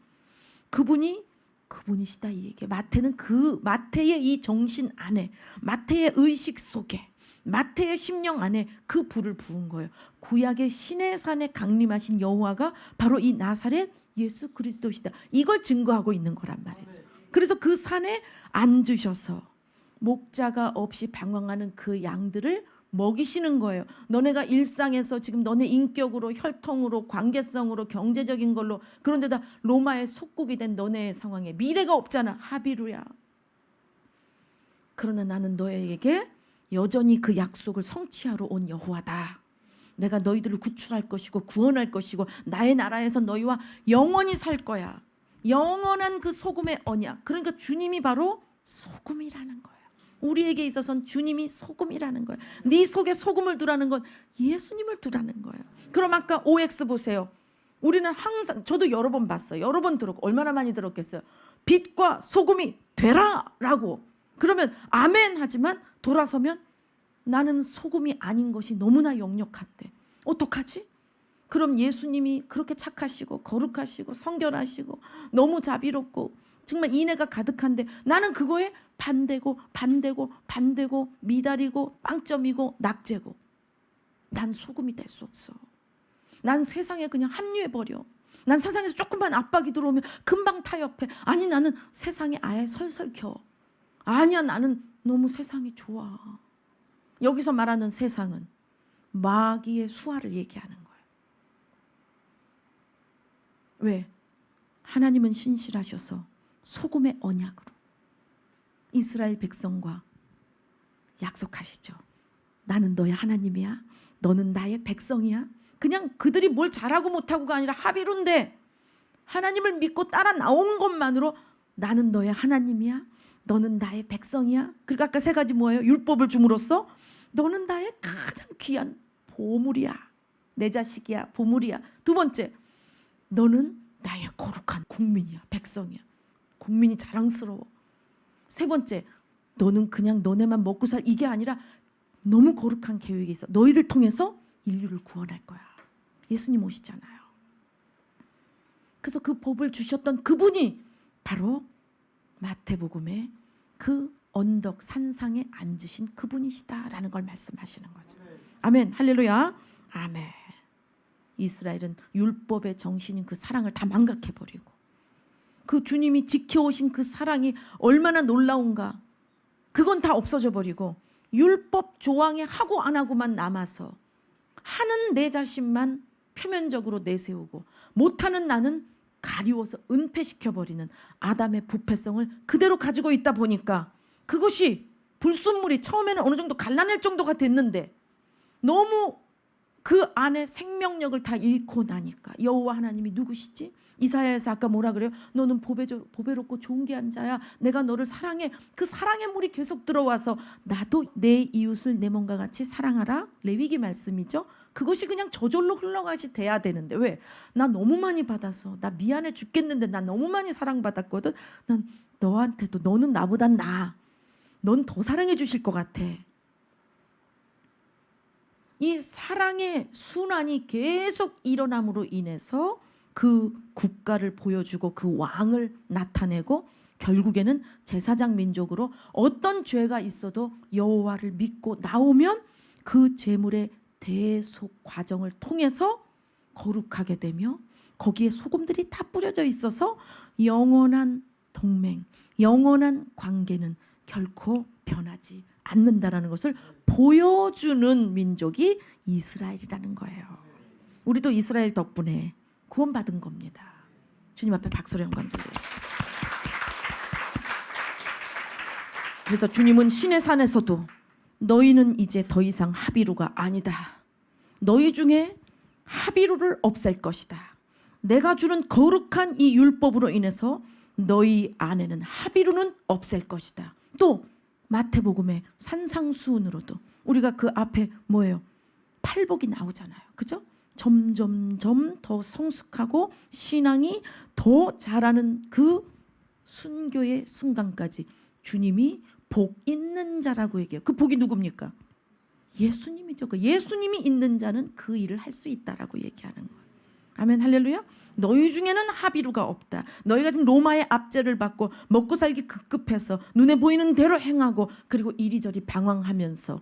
그분이시다 이 얘기예요. 마태는 그 마태의 이 정신 안에 마태의 의식 속에 마태의 심령 안에 그 불을 부은 거예요. 구약의 시내산에 강림하신 여호와가 바로 이 나사렛 예수 그리스도시다. 이걸 증거하고 있는 거란 말이죠. 그래서 그 산에 앉으셔서 목자가 없이 방황하는 그 양들을 먹이시는 거예요. 너네가 일상에서 지금 너네 인격으로 혈통으로 관계성으로 경제적인 걸로 그런데다 로마의 속국이 된 너네의 상황에 미래가 없잖아. 하비루야. 그러나 나는 너에게 여전히 그 약속을 성취하러 온 여호와다. 내가 너희들을 구출할 것이고 구원할 것이고 나의 나라에서 너희와 영원히 살 거야. 영원한 그 소금의 언약. 그러니까 주님이 바로 소금이라는 거예요. 우리에게 있어서는 주님이 소금이라는 거예요. 네 속에 소금을 두라는 건 예수님을 두라는 거예요. 그럼 아까 OX 보세요. 우리는 항상 저도 여러 번 봤어요. 여러 번 들었고 얼마나 많이 들었겠어요. 빛과 소금이 되라라고. 그러면 아멘 하지만 돌아서면 나는 소금이 아닌 것이 너무나 역력한데 어떡하지? 그럼 예수님이 그렇게 착하시고 거룩하시고 성결하시고 너무 자비롭고 정말 인애가 가득한데 나는 그거에 반대고 미달이고 빵점이고 낙제고 난 소금이 될 수 없어. 난 세상에 그냥 합류해버려. 난 세상에서 조금만 압박이 들어오면 금방 타협해. 아니 나는 세상이 아예 설설 켜. 아니야 나는 너무 세상이 좋아. 여기서 말하는 세상은 마귀의 수하를 얘기하는 거예요. 왜? 하나님은 신실하셔서 소금의 언약으로 이스라엘 백성과 약속하시죠. 나는 너의 하나님이야. 너는 나의 백성이야. 그냥 그들이 뭘 잘하고 못하고가 아니라 합의로인데 하나님을 믿고 따라 나온 것만으로 나는 너의 하나님이야. 너는 나의 백성이야. 그리고 아까 세 가지 뭐예요? 율법을 줌으로써 너는 나의 가장 귀한 보물이야. 내 자식이야. 보물이야. 두 번째, 너는 나의 거룩한 국민이야. 백성이야. 국민이 자랑스러워. 세 번째, 너는 그냥 너네만 먹고 살 이게 아니라 너무 거룩한 계획이 있어. 너희들 통해서 인류를 구원할 거야. 예수님 오시잖아요. 그래서 그 법을 주셨던 그분이 바로 마태복음의 그 언덕 산상에 앉으신 그분이시다라는 걸 말씀하시는 거죠. 아멘. 할렐루야. 아멘. 이스라엘은 율법의 정신인 그 사랑을 다 망각해버리고 그 주님이 지켜오신 그 사랑이 얼마나 놀라운가 그건 다 없어져 버리고 율법 조항에 하고 안 하고만 남아서 하는 내 자신만 표면적으로 내세우고 못하는 나는 가리워서 은폐시켜버리는 아담의 부패성을 그대로 가지고 있다 보니까 그것이 불순물이 처음에는 어느 정도 갈라낼 정도가 됐는데 너무 그 안에 생명력을 다 잃고 나니까 여호와 하나님이 누구시지? 이사야에서 아까 뭐라 그래요? 너는 보배롭고 존귀한 자야. 내가 너를 사랑해. 그 사랑의 물이 계속 들어와서 나도 내 이웃을 내 몸과 같이 사랑하라. 레위기 말씀이죠. 그것이 그냥 저절로 흘러가시 돼야 되는데 왜? 나 너무 많이 받아서 나 미안해 죽겠는데 나 너무 많이 사랑받았거든. 난 너한테도 너는 나보단 나아. 넌 더 사랑해 주실 것 같아. 이 사랑의 순환이 계속 일어남으로 인해서 그 국가를 보여주고 그 왕을 나타내고 결국에는 제사장 민족으로 어떤 죄가 있어도 여호와를 믿고 나오면 그 제물의 대속 과정을 통해서 거룩하게 되며 거기에 소금들이 다 뿌려져 있어서 영원한 동맹, 영원한 관계는 결코 변하지 않는다라는 것을 보여주는 민족이 이스라엘이라는 거예요. 우리도 이스라엘 덕분에 구원받은 겁니다. 주님 앞에 박수로 영광 돌리겠습니다. 그래서 주님은 신의 산에서도 너희는 이제 더 이상 하비루가 아니다. 너희 중에 하비루를 없앨 것이다. 내가 주는 거룩한 이 율법으로 인해서 너희 안에는 하비루는 없앨 것이다. 또 마태복음의 산상수훈으로도 우리가 그 앞에 뭐예요? 팔복이 나오잖아요. 그죠? 점점점 더 성숙하고 신앙이 더 자라는 그 순교의 순간까지 주님이 복 있는 자라고 얘기해요. 그 복이 누굽니까? 예수님이죠. 그 예수님이 있는 자는 그 일을 할 수 있다라고 얘기하는 거예요. 아멘 할렐루야. 너희 중에는 하비루가 없다. 너희가 지금 로마의 압제를 받고 먹고 살기 급급해서 눈에 보이는 대로 행하고 그리고 이리저리 방황하면서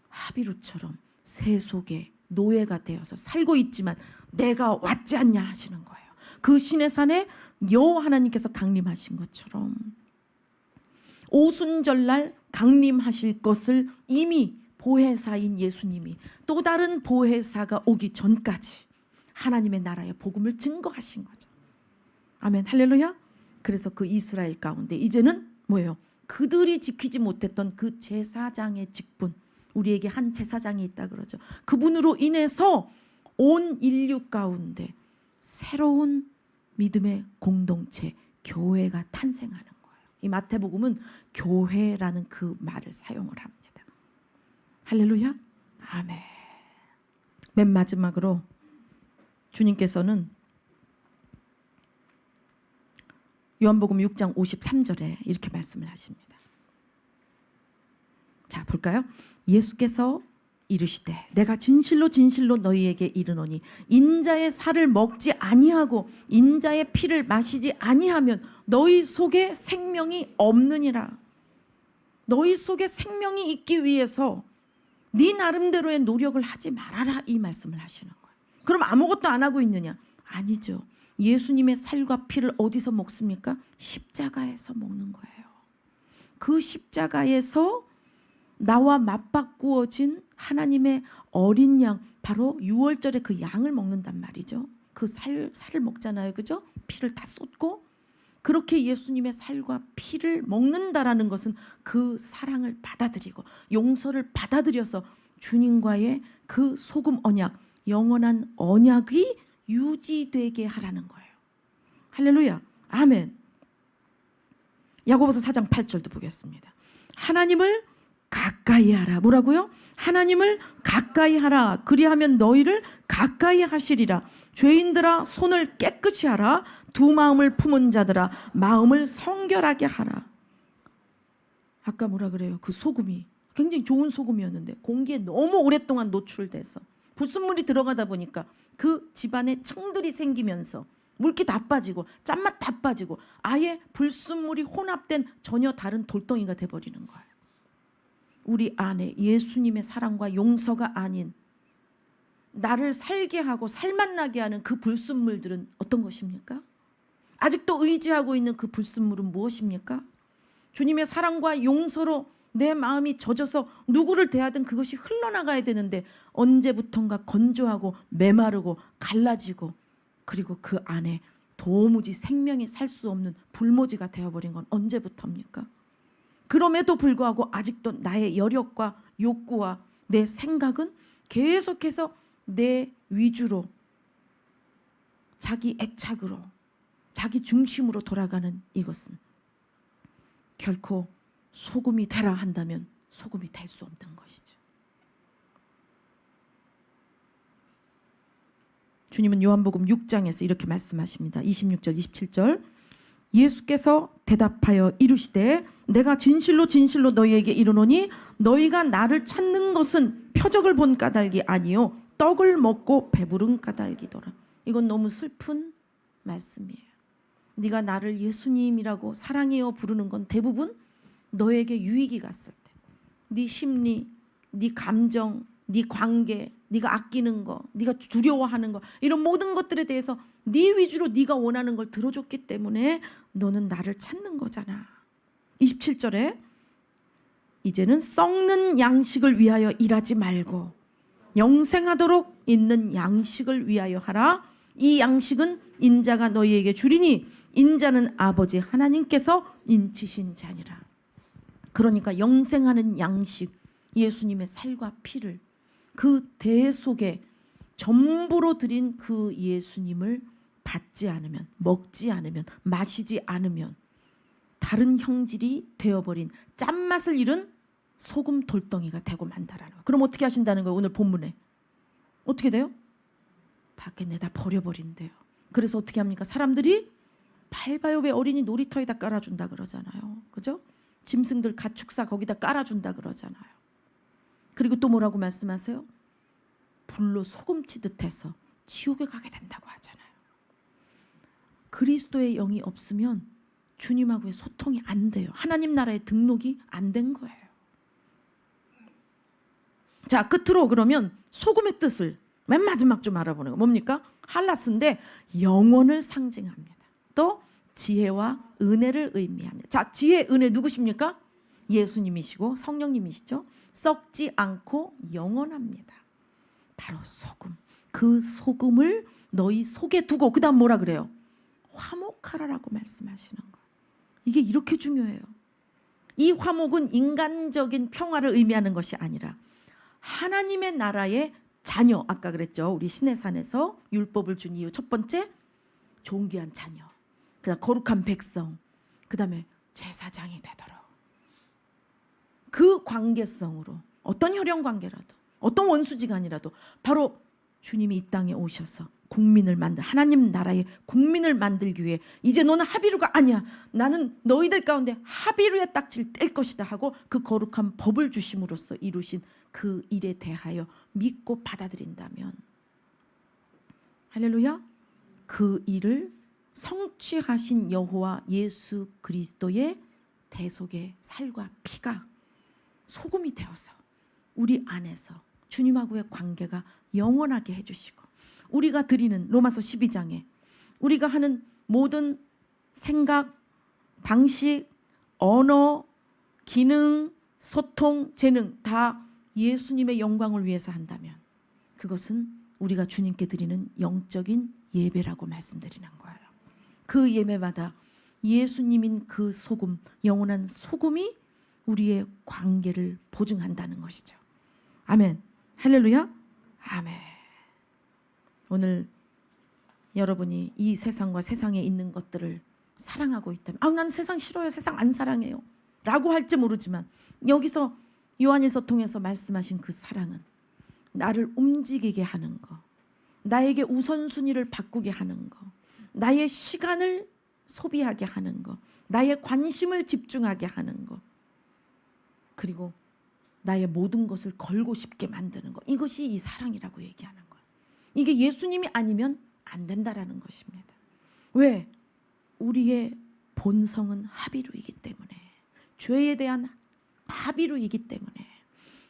하비루처럼 세속의 노예가 되어서 살고 있지만 내가 왔지 않냐 하시는 거예요. 그 신의 산에 여호와 하나님께서 강림하신 것처럼 오순절날 강림하실 것을 이미 보혜사인 예수님이 또 다른 보혜사가 오기 전까지 하나님의 나라의 복음을 증거하신 거죠. 아멘 할렐루야. 그래서 그 이스라엘 가운데 이제는 뭐예요? 그들이 지키지 못했던 그 제사장의 직분, 우리에게 한 제사장이 있다 그러죠. 그분으로 인해서 온 인류 가운데 새로운 믿음의 공동체, 교회가 탄생하는 거예요. 이 마태복음은 교회라는 그 말을 사용을 합니다. 할렐루야. 아멘. 맨 마지막으로 주님께서는 요한복음 6장 53절에 이렇게 말씀을 하십니다. 자, 볼까요? 예수께서 이르시되 내가 진실로 진실로 너희에게 이르노니 인자의 살을 먹지 아니하고 인자의 피를 마시지 아니하면 너희 속에 생명이 없느니라. 너희 속에 생명이 있기 위해서 네 나름대로의 노력을 하지 말아라 이 말씀을 하시는 거예요. 그럼 아무것도 안 하고 있느냐? 아니죠. 예수님의 살과 피를 어디서 먹습니까? 십자가에서 먹는 거예요. 그 십자가에서 나와 맞바꾸어진 하나님의 어린 양, 바로 유월절에 그 양을 먹는단 말이죠. 그 살을 먹잖아요. 그죠? 피를 다 쏟고. 그렇게 예수님의 살과 피를 먹는다라는 것은 그 사랑을 받아들이고 용서를 받아들여서 주님과의 그 소금 언약, 영원한 언약이 유지되게 하라는 거예요. 할렐루야. 아멘. 야고보서 4장 8절도 보겠습니다. 하나님을 가까이 하라. 뭐라고요? 하나님을 가까이 하라. 그리하면 너희를 가까이 하시리라. 죄인들아 손을 깨끗이 하라. 두 마음을 품은 자들아 마음을 성결하게 하라. 아까 뭐라 그래요? 그 소금이 굉장히 좋은 소금이었는데 공기에 너무 오랫동안 노출돼서 불순물이 들어가다 보니까 그 집안에 층들이 생기면서 물기 다 빠지고 짠맛 다 빠지고 아예 불순물이 혼합된 전혀 다른 돌덩이가 돼버리는 거예요. 우리 안에 예수님의 사랑과 용서가 아닌 나를 살게 하고 살맛나게 하는 그 불순물들은 어떤 것입니까? 아직도 의지하고 있는 그 불순물은 무엇입니까? 주님의 사랑과 용서로 내 마음이 젖어서 누구를 대하든 그것이 흘러나가야 되는데 언제부턴가 건조하고 메마르고 갈라지고 그리고 그 안에 도무지 생명이 살 수 없는 불모지가 되어버린 건 언제부터입니까? 그럼에도 불구하고 아직도 나의 여력과 욕구와 내 생각은 계속해서 내 위주로 자기 애착으로 자기 중심으로 돌아가는 이것은 결코 소금이 되라 한다면 소금이 될 수 없는 것이죠. 주님은 요한복음 6장에서 이렇게 말씀하십니다. 26절 27절 예수께서 대답하여 이르시되 내가 진실로 진실로 너희에게 이르노니 너희가 나를 찾는 것은 표적을 본 까닭이 아니요 떡을 먹고 배부른 까닭이더라. 이건 너무 슬픈 말씀이에요. 네가 나를 예수님이라고 사랑해요 부르는 건 대부분 너에게 유익이 갔을 때 네 심리, 네 감정, 네 관계, 네가 아끼는 거, 네가 두려워하는 거 이런 모든 것들에 대해서 네 위주로 네가 원하는 걸 들어줬기 때문에 너는 나를 찾는 거잖아. 27절에 이제는 썩는 양식을 위하여 일하지 말고 영생하도록 있는 양식을 위하여 하라. 이 양식은 인자가 너희에게 주리니 인자는 아버지 하나님께서 인치신 자니라. 그러니까 영생하는 양식, 예수님의 살과 피를 그 대속에 전부로 드린 그 예수님을 받지 않으면, 먹지 않으면, 마시지 않으면 다른 형질이 되어버린 짠맛을 잃은 소금 돌덩이가 되고 만다라는 거예요. 그럼 어떻게 하신다는 거예요? 오늘 본문에 어떻게 돼요? 밖에 내다 버려버린대요. 그래서 어떻게 합니까? 사람들이 밟아요. 왜 어린이 놀이터에다 깔아준다 그러잖아요. 그죠? 짐승들 가축사 거기다 깔아준다 그러잖아요. 그리고 또 뭐라고 말씀하세요? 불로 소금치듯 해서 지옥에 가게 된다고 하잖아요. 그리스도의 영이 없으면 주님하고의 소통이 안 돼요. 하나님 나라에 등록이 안 된 거예요. 자, 끝으로 그러면 소금의 뜻을 맨 마지막 좀 알아보는 거 뭡니까? 할라스인데 영혼을 상징합니다. 또 지혜와 은혜를 의미합니다. 자, 지혜, 은혜 누구십니까? 예수님이시고 성령님이시죠. 썩지 않고 영원합니다. 바로 소금. 그 소금을 너희 속에 두고 그 다음 뭐라 그래요? 화목하라라고 말씀하시는 거예요. 이게 이렇게 중요해요. 이 화목은 인간적인 평화를 의미하는 것이 아니라 하나님의 나라의 자녀, 아까 그랬죠. 우리 시내산에서 율법을 준 이유 첫 번째 존귀한 자녀, 그다음 거룩한 백성, 그다음에 제사장이 되도록 그 관계성으로 어떤 혈연 관계라도 어떤 원수지간이라도 바로 주님이 이 땅에 오셔서 국민을 하나님 나라의 국민을 만들기 위해 이제 너는 하비루가 아니야. 나는 너희들 가운데 하비루의 딱지를 뗄 것이다 하고 그 거룩한 법을 주심으로써 이루신 그 일에 대하여 믿고 받아들인다면 할렐루야, 그 일을 성취하신 여호와 예수 그리스도의 대속의 살과 피가 소금이 되어서 우리 안에서 주님하고의 관계가 영원하게 해주시고 우리가 드리는 로마서 12장에 우리가 하는 모든 생각, 방식, 언어, 기능, 소통, 재능 다 예수님의 영광을 위해서 한다면 그것은 우리가 주님께 드리는 영적인 예배라고 말씀드리는 거예요. 그 예배마다 예수님인 그 소금, 영원한 소금이 우리의 관계를 보증한다는 것이죠. 아멘. 할렐루야. 아멘. 오늘 여러분이 이 세상과 세상에 있는 것들을 사랑하고 있다면 난 세상 싫어요. 세상 안 사랑해요. 라고 할지 모르지만 여기서 요한일서 통해서 말씀하신 그 사랑은 나를 움직이게 하는 거, 나에게 우선순위를 바꾸게 하는 거, 나의 시간을 소비하게 하는 거, 나의 관심을 집중하게 하는 거, 그리고 나의 모든 것을 걸고 싶게 만드는 거. 이것이 이 사랑이라고 얘기하는 거예요. 이게 예수님이 아니면 안 된다라는 것입니다. 왜? 우리의 본성은 합의루이기 때문에, 죄에 대한 합의루이기 때문에,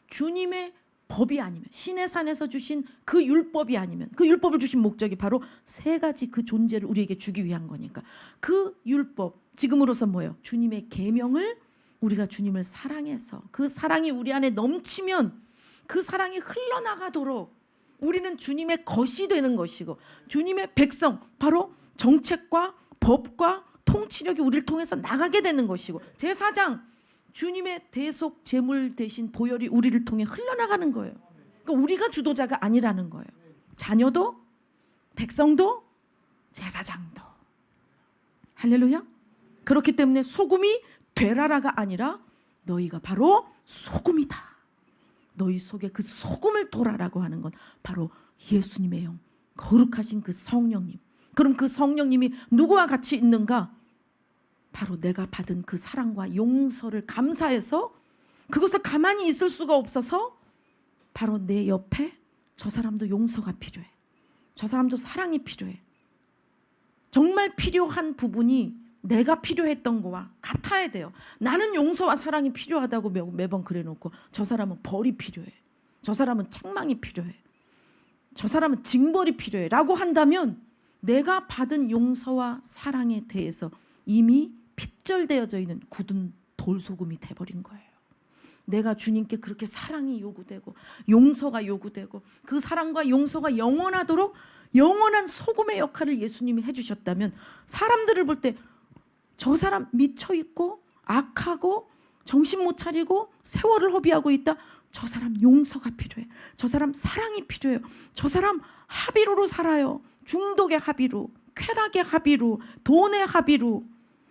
주님의 법이 아니면, 신의 산에서 주신 그 율법이 아니면, 그 율법을 주신 목적이 바로 세 가지 그 존재를 우리에게 주기 위한 거니까 그 율법, 지금으로서 뭐예요? 주님의 계명을 우리가 주님을 사랑해서 그 사랑이 우리 안에 넘치면 그 사랑이 흘러나가도록 우리는 주님의 것이 되는 것이고, 주님의 백성, 바로 정책과 법과 통치력이 우리를 통해서 나가게 되는 것이고, 제사장, 주님의 대속 제물 대신 보혈이 우리를 통해 흘러나가는 거예요. 그러니까 우리가 주도자가 아니라는 거예요. 자녀도, 백성도, 제사장도. 할렐루야. 그렇기 때문에 소금이 되라라가 아니라 너희가 바로 소금이다. 너희 속에 그 소금을 둬라라고 하는 건 바로 예수님의 영, 거룩하신 그 성령님. 그럼 그 성령님이 누구와 같이 있는가? 바로 내가 받은 그 사랑과 용서를 감사해서 그것을 가만히 있을 수가 없어서 바로 내 옆에 저 사람도 용서가 필요해. 저 사람도 사랑이 필요해. 정말 필요한 부분이 내가 필요했던 거와 같아야 돼요. 나는 용서와 사랑이 필요하다고 매번 그래놓고 저 사람은 벌이 필요해. 저 사람은 책망이 필요해. 저 사람은 징벌이 필요해 라고 한다면 내가 받은 용서와 사랑에 대해서 이미 핍절되어져 있는 굳은 돌소금이 돼버린 거예요. 내가 주님께 그렇게 사랑이 요구되고 용서가 요구되고 그 사랑과 용서가 영원하도록 영원한 소금의 역할을 예수님이 해주셨다면 사람들을 볼 때 저 사람 미쳐있고 악하고 정신 못 차리고 세월을 허비하고 있다. 저 사람 용서가 필요해. 저 사람 사랑이 필요해요. 저 사람 합의로로 살아요. 중독의 합의로, 쾌락의 합의로, 돈의 합의로,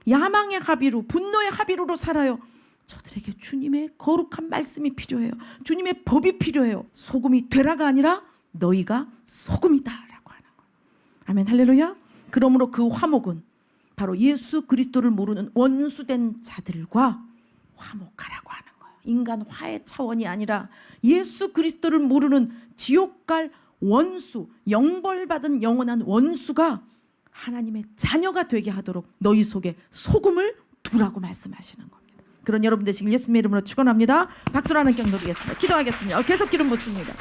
야망의 합의로, 분노의 합의로로 살아요. 저들에게 주님의 거룩한 말씀이 필요해요. 주님의 법이 필요해요. 소금이 되라가 아니라 너희가 소금이다라고 하는 거예요. 아멘. 할렐루야. 그러므로 그 화목은 바로 예수 그리스도를 모르는 원수된 자들과 화목하라고 하는 거예요. 인간 화의 차원이 아니라 예수 그리스도를 모르는 지옥 갈 원수, 영벌받은 영원한 원수가 하나님의 자녀가 되게 하도록 너희 속에 소금을 두라고 말씀하시는 겁니다. 그런 여러분 되시길 예수님의 이름으로 축원합니다. 박수로 하나님께 드리겠습니다. 기도하겠습니다. 계속 기름 붓습니다.